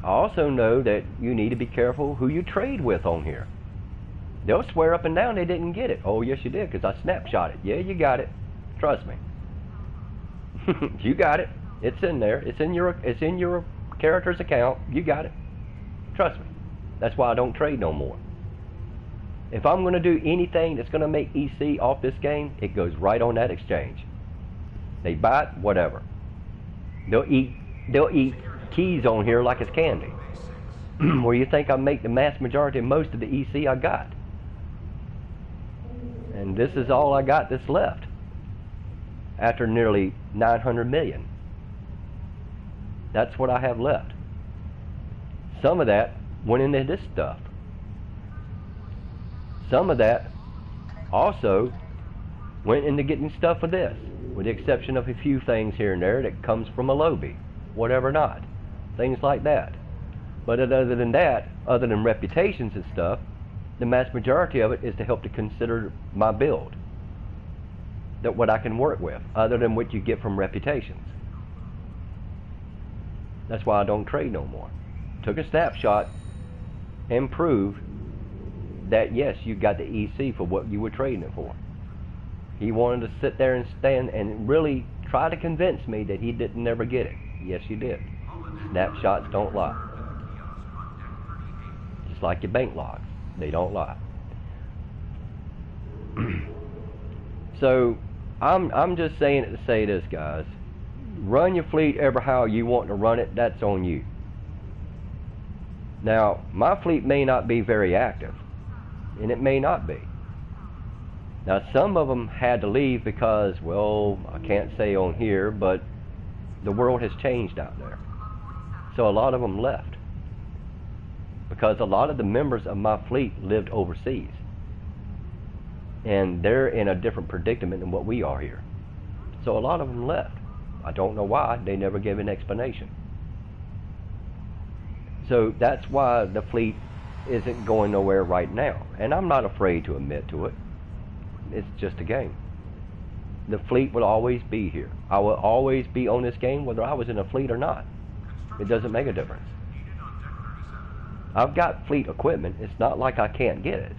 I also know that you need to be careful who you trade with on here. They'll swear up and down they didn't get it. Oh, yes, you did, because I snapshot it. Yeah, you got it. Trust me. You got it. It's in there. It's in your character's account. You got it. Trust me. That's why I don't trade no more. If I'm going to do anything that's going to make EC off this game, it goes right on that exchange. They buy it, whatever. They'll eat keys on here like it's candy. Where you think I make the mass majority of most of the EC I got. And this is all I got that's left. After nearly 900 million. That's what I have left. Some of that went into this stuff. Some of that also went into getting stuff for this, with the exception of a few things here and there that comes from a lobby, whatever not, things like that. But other than that, other than reputations and stuff, the mass majority of it is to help to consider my build, that what I can work with, other than what you get from reputations. That's why I don't trade no more. Took a snapshot and proved that yes, you got the EC for what you were trading it for. He wanted to sit there and stand and really try to convince me that he didn't never get it. Yes, you did. Snapshots don't lie. Just like your bank logs, they don't lie. So I'm just saying it to say this, guys. Run your fleet ever how you want to run it. That's on you. Now, my fleet may not be very active, and it may not be. Now, some of them had to leave because, well, I can't say on here, but the world has changed out there. So a lot of them left because a lot of the members of my fleet lived overseas, and they're in a different predicament than what we are here. So a lot of them left. I don't know why. They never gave an explanation. So that's why the fleet isn't going nowhere right now. And I'm not afraid to admit to it. It's just a game. The fleet will always be here. I will always be on this game whether I was in a fleet or not. It doesn't make a difference. I've got fleet equipment. It's not like I can't get it.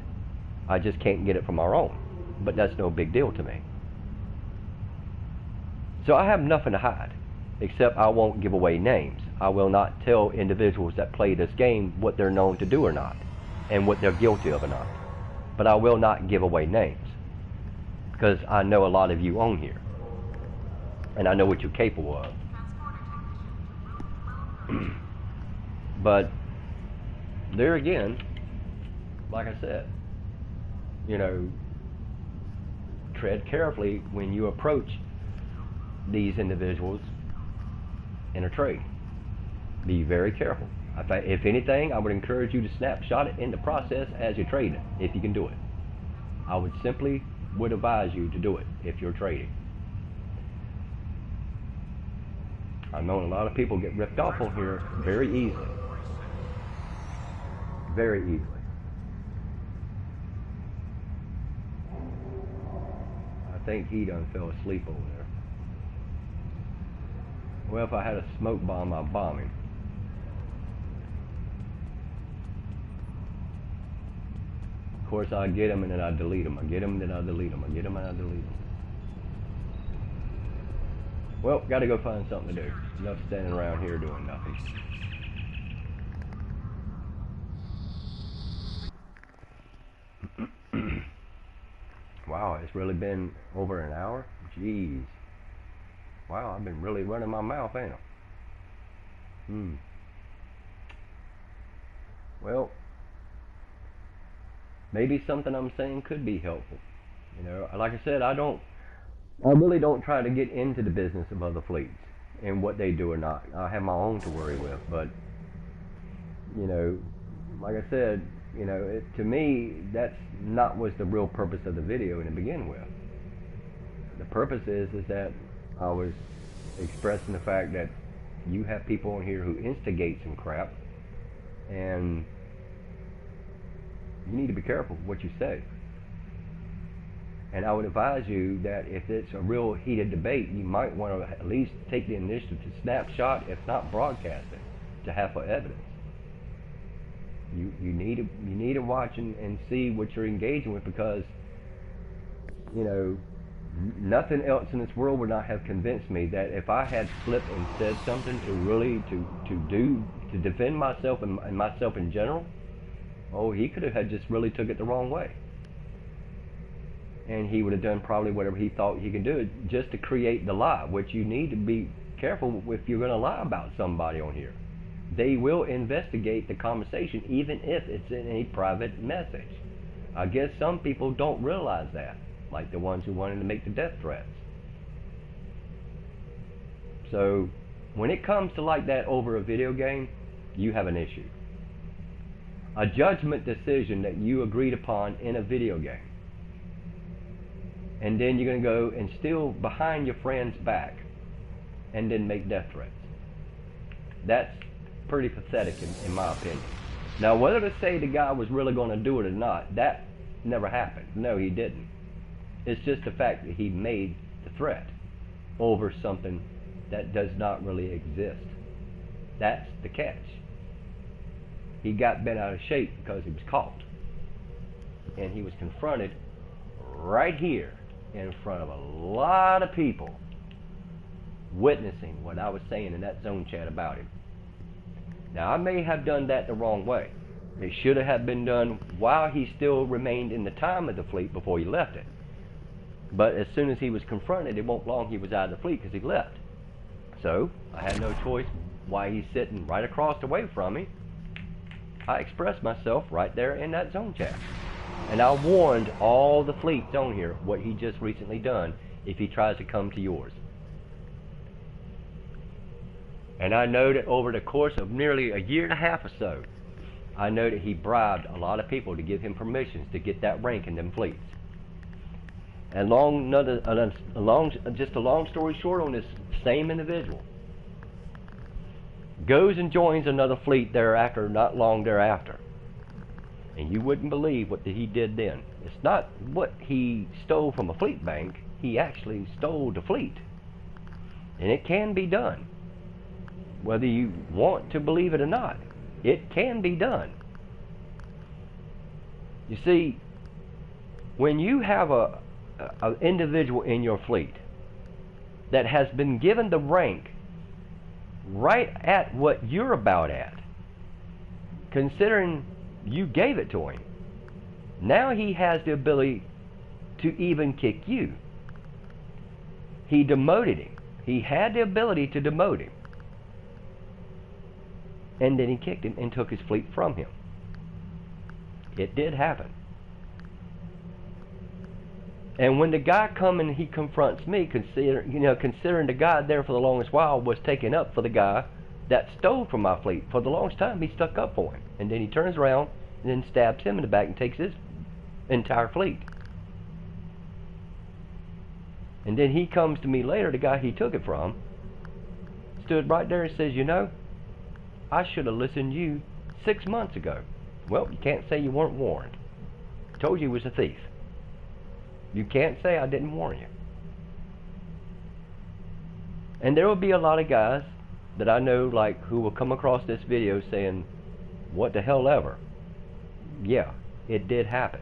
I just can't get it from our own. But that's no big deal to me. So I have nothing to hide, except I won't give away names. I will not tell individuals that play this game what they're known to do or not, and what they're guilty of or not. But I will not give away names, because I know a lot of you on here, and I know what you're capable of. But there again, like I said, you know, tread carefully when you approach these individuals in a trade. Be very careful. If anything, I would encourage you to snapshot it in the process as you're trading, if you can do it. I would advise you to do it if you're trading. I've known a lot of people get ripped off on here very easily. Very easily. I think he done fell asleep over there. Well, if I had a smoke bomb, I'd bomb him. Of course, I'd get him and then I'd delete him. I get him, then I'd delete him. I get him and I'd delete him. Well, gotta go find something to do. Enough standing around here doing nothing. Wow, it's really been over an hour? Jeez. Wow, I've been really running my mouth, ain't I? Well, maybe something I'm saying could be helpful. You know, like I said, I really don't try to get into the business of other fleets and what they do or not. I have my own to worry with, but, you know, like I said, you know, to me, that's not was the real purpose of the video to begin with. The purpose is that I was expressing the fact that you have people on here who instigate some crap, and you need to be careful what you say. And I would advise you that if it's a real heated debate, you might want to at least take the initiative to snapshot, if not broadcast it, to have for evidence. You need to watch and see what you're engaging with, because, you know, nothing else in this world would not have convinced me that if I had slipped and said something to really to defend myself and myself in general, oh, he could have just really took it the wrong way. And he would have done probably whatever he thought he could do just to create the lie, which you need to be careful if you're going to lie about somebody on here. They will investigate the conversation even if it's in a private message. I guess some people don't realize that, like the ones who wanted to make the death threats. So when it comes to like that over a video game, you have an issue. A judgment decision that you agreed upon in a video game, and then you're going to go and steal behind your friend's back and then make death threats. That's pretty pathetic in my opinion. Now, whether to say the guy was really going to do it or not, that never happened. No, he didn't. It's just the fact that he made the threat over something that does not really exist. That's the catch. He got bent out of shape because he was caught. And he was confronted right here in front of a lot of people witnessing what I was saying in that zone chat about him. Now, I may have done that the wrong way. It should have been done while he still remained in the time of the fleet before he left it. But as soon as he was confronted, it won't long he was out of the fleet because he left. So, I had no choice while he's sitting right across the way from me. I expressed myself right there in that zone chat. And I warned all the fleets on here what he just recently done if he tries to come to yours. And I know that over the course of nearly a year and a half or so, I know that he bribed a lot of people to give him permissions to get that rank in them fleets. And just a long story short on this same individual, goes and joins another fleet thereafter, not long thereafter. And you wouldn't believe what he did then. It's not what he stole from a fleet bank. He actually stole the fleet. And it can be done. Whether you want to believe it or not, it can be done. You see, when you have an individual in your fleet that has been given the rank right at what you're about at, considering you gave it to him, now he has the ability to even kick you. He demoted him. He had the ability to demote him. And then he kicked him and took his fleet from him. It did happen. And when the guy comes and he confronts me, considering the guy there for the longest while was taking up for the guy that stole from my fleet. For the longest time, he stuck up for him. And then he turns around and then stabs him in the back and takes his entire fleet. And then he comes to me later, the guy he took it from, stood right there and says, you know, I should have listened to you 6 months ago. Well, you can't say you weren't warned. I told you he was a thief. You can't say I didn't warn you. And there will be a lot of guys that I know, like, who will come across this video saying, what the hell ever. Yeah, it did happen.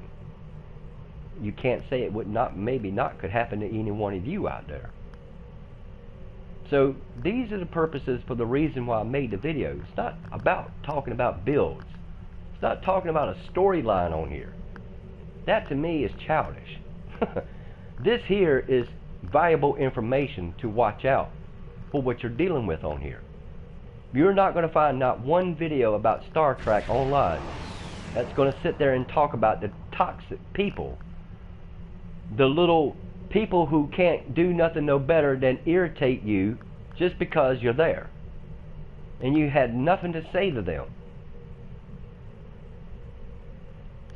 You can't say it would not, maybe not, could happen to any one of you out there. So these are the purposes for the reason why I made the video. It's not about talking about builds. It's not talking about a storyline on here. That to me is childish. This here is valuable information to watch out for what you're dealing with on here. You're not going to find not one video about Star Trek online that's going to sit there and talk about the toxic people, the little people who can't do nothing no better than irritate you just because you're there and you had nothing to say to them.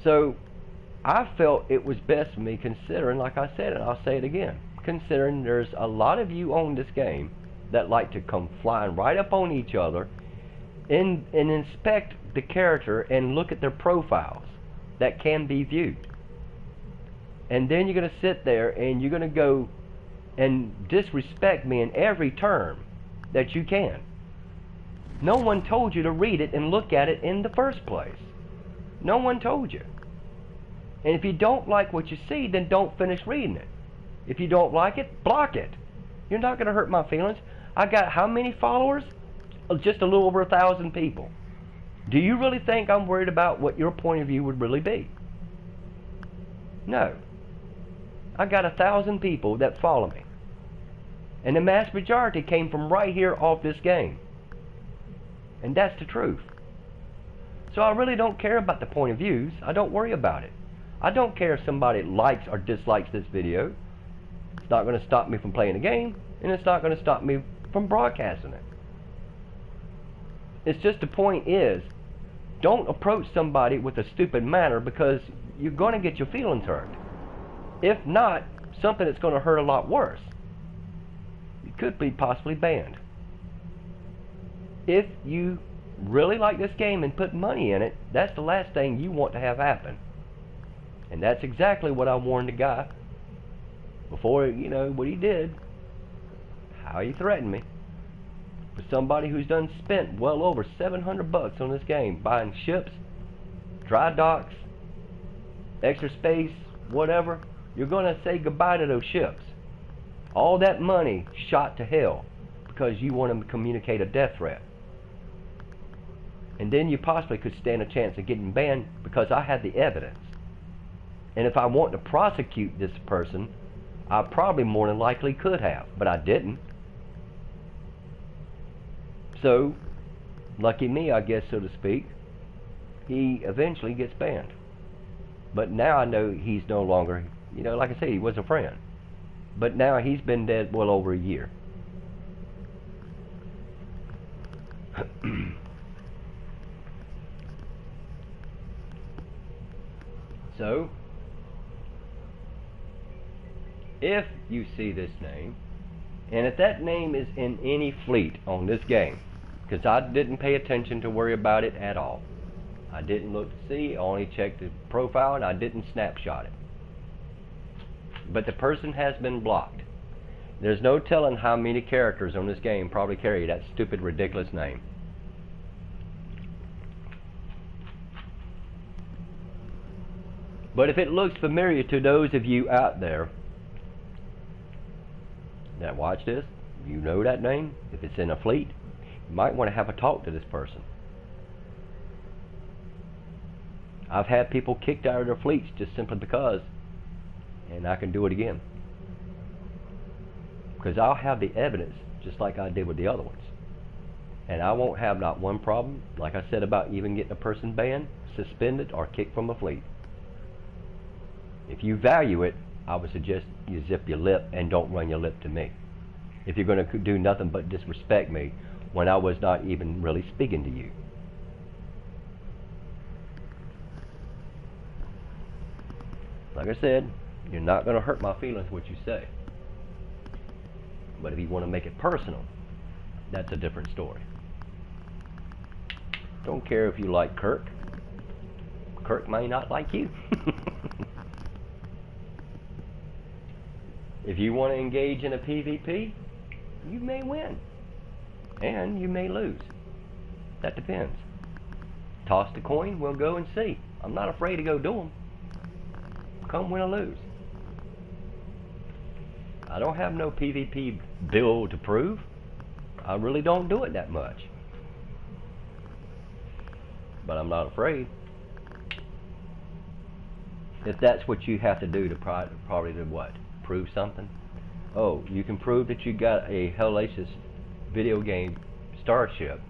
So I felt it was best for me, considering, like I said, and I'll say it again, considering there's a lot of you on this game that like to come flying right up on each other and inspect the character and look at their profiles that can be viewed. And then you're going to sit there and you're going to go and disrespect me in every term that you can. No one told you to read it and look at it in the first place. No one told you. And if you don't like what you see, then don't finish reading it. If you don't like it, block it. You're not going to hurt my feelings. I got how many followers? Just a little over 1,000 people. Do you really think I'm worried about what your point of view would really be? No. I got 1,000 people that follow me. And the mass majority came from right here off this game. And that's the truth. So I really don't care about the point of views. I don't worry about it. I don't care if somebody likes or dislikes this video. It's not going to stop me from playing the game, and it's not going to stop me from broadcasting it. It's just the point is, don't approach somebody with a stupid manner, because you're going to get your feelings hurt. If not, something that's going to hurt a lot worse. You could be possibly banned. If you really like this game and put money in it, that's the last thing you want to have happen. And that's exactly what I warned the guy before, you know, what he did, how he threatened me. For somebody who's done spent well over $700 on this game, buying ships, dry docks, extra space, whatever, you're going to say goodbye to those ships. All that money shot to hell because you want to communicate a death threat. And then you possibly could stand a chance of getting banned because I had the evidence. And if I want to prosecute this person, I probably more than likely could have, but I didn't. So, lucky me, I guess, so to speak, he eventually gets banned. But now I know he's no longer, you know, like I say, he was a friend. But now he's been dead well over a year. So, if you see this name, and if that name is in any fleet on this game, because I didn't pay attention to worry about it at all. I didn't look to see, I only checked the profile and I didn't snapshot it. But the person has been blocked. There's no telling how many characters on this game probably carry that stupid, ridiculous name. But if it looks familiar to those of you out there that watch this, you know that name, if it's in a fleet, you might want to have a talk to this person. I've had people kicked out of their fleets just simply because, and I can do it again. Because I'll have the evidence just like I did with the other ones. And I won't have not one problem, like I said about even getting a person banned, suspended, or kicked from a fleet. If you value it, I would suggest you zip your lip and don't run your lip to me. If you're going to do nothing but disrespect me when I was not even really speaking to you. Like I said, you're not going to hurt my feelings what you say. But if you want to make it personal, that's a different story. Don't care if you like Kirk. Kirk may not like you. If you want to engage in a PvP, you may win. And you may lose. That depends. Toss the coin, we'll go and see. I'm not afraid to go do them. Come win or lose. I don't have no PvP build to prove. I really don't do it that much. But I'm not afraid. If that's what you have to do to probably do what? Prove something? Oh, you can prove that you got a hellacious video game starship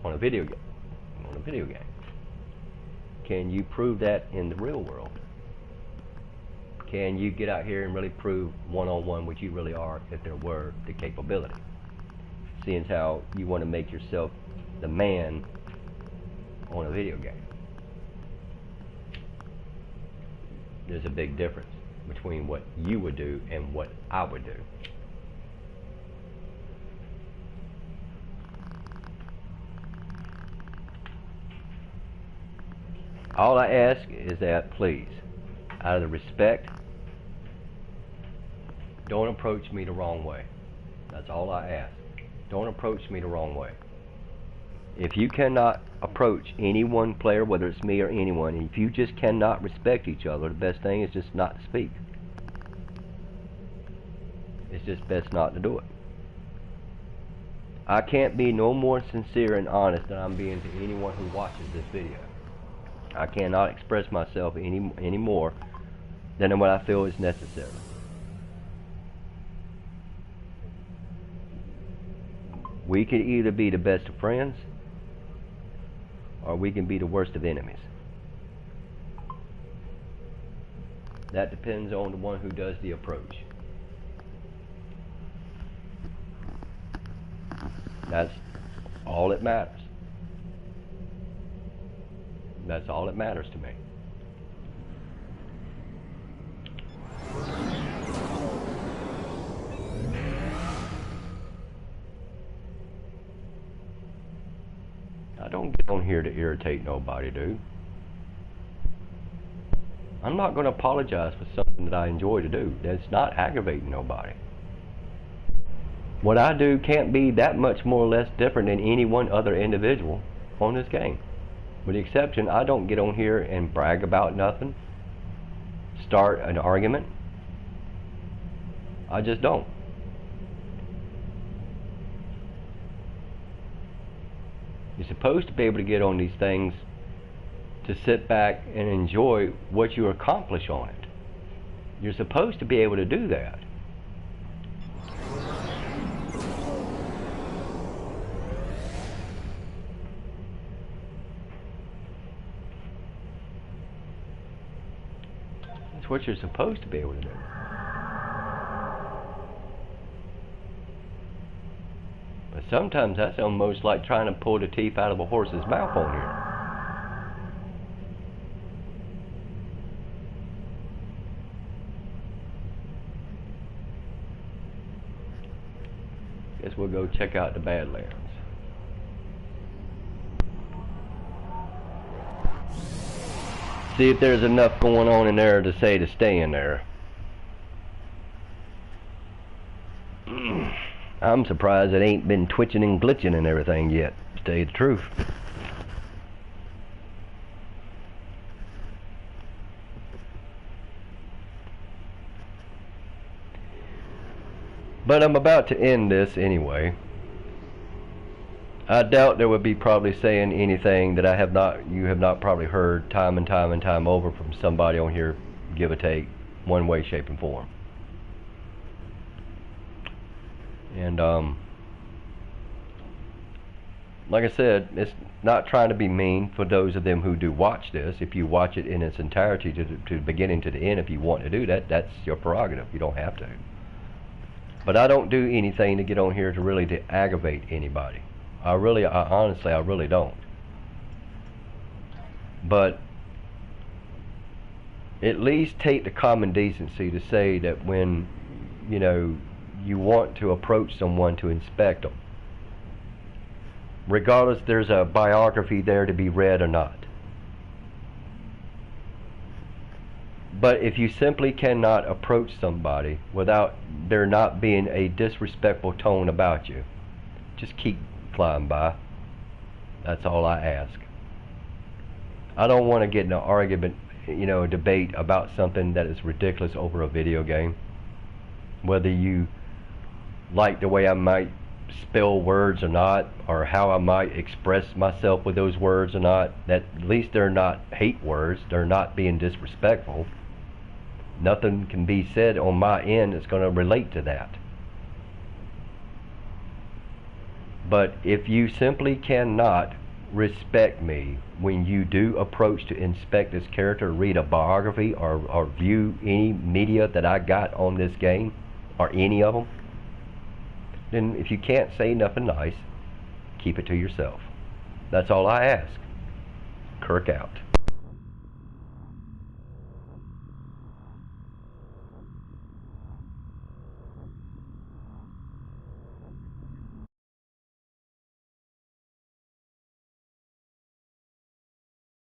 on a video game. Can you prove that in the real world? Can you get out here and really prove one-on-one what you really are if there were the capability? Seeing how you want to make yourself the man on a video game. There's a big difference between what you would do and what I would do. All I ask is that, please, out of the respect, don't approach me the wrong way. That's all I ask. Don't approach me the wrong way. If you cannot approach any one player, whether it's me or anyone, if you just cannot respect each other, the best thing is just not to speak. It's just best not to do it. I can't be no more sincere and honest than I'm being to anyone who watches this video. I cannot express myself any more than what I feel is necessary. We could either be the best of friends, or we can be the worst of enemies. That depends on the one who does the approach. That's all that matters. That's all that matters to me. I don't get on here to irritate nobody, dude. I'm not going to apologize for something that I enjoy to do. That's not aggravating nobody. What I do can't be that much more or less different than any one other individual on this game. With the exception, I don't get on here and brag about nothing, start an argument. I just don't. You're supposed to be able to get on these things to sit back and enjoy what you accomplish on it. You're supposed to be able to do that. That's what you're supposed to be able to do. But sometimes that's almost like trying to pull the teeth out of a horse's mouth on here. Guess we'll go check out the Badlands. See if there's enough going on in there to say to stay in there. I'm surprised it ain't been twitching and glitching and everything yet, to tell you the truth. But I'm about to end this anyway. I doubt there would be probably saying anything that you have not probably heard time and time and time over from somebody on here, give or take, one way, shape, and form. And like I said, it's not trying to be mean for those of them who do watch this. If you watch it in its entirety to the beginning to the end, if you want to do that, that's your prerogative. You don't have to. But I don't do anything to get on here to really to aggravate anybody. Honestly, I really don't. But at least take the common decency to say that when, you know, you want to approach someone to inspect them, regardless there's a biography there to be read or not. But if you simply cannot approach somebody without there not being a disrespectful tone about you, just keep flying by. That's all I ask. I don't want to get in an argument, you know, a debate about something that is ridiculous over a video game. Whether you like the way I might spell words or not, or how I might express myself with those words or not, that at least they're not hate words, they're not being disrespectful. Nothing can be said on my end that's going to relate to that. But if you simply cannot respect me when you do approach to inspect this character, read a biography, or view any media that I got on this game, or any of them, then if you can't say nothing nice, keep it to yourself. That's all I ask. Kirk out.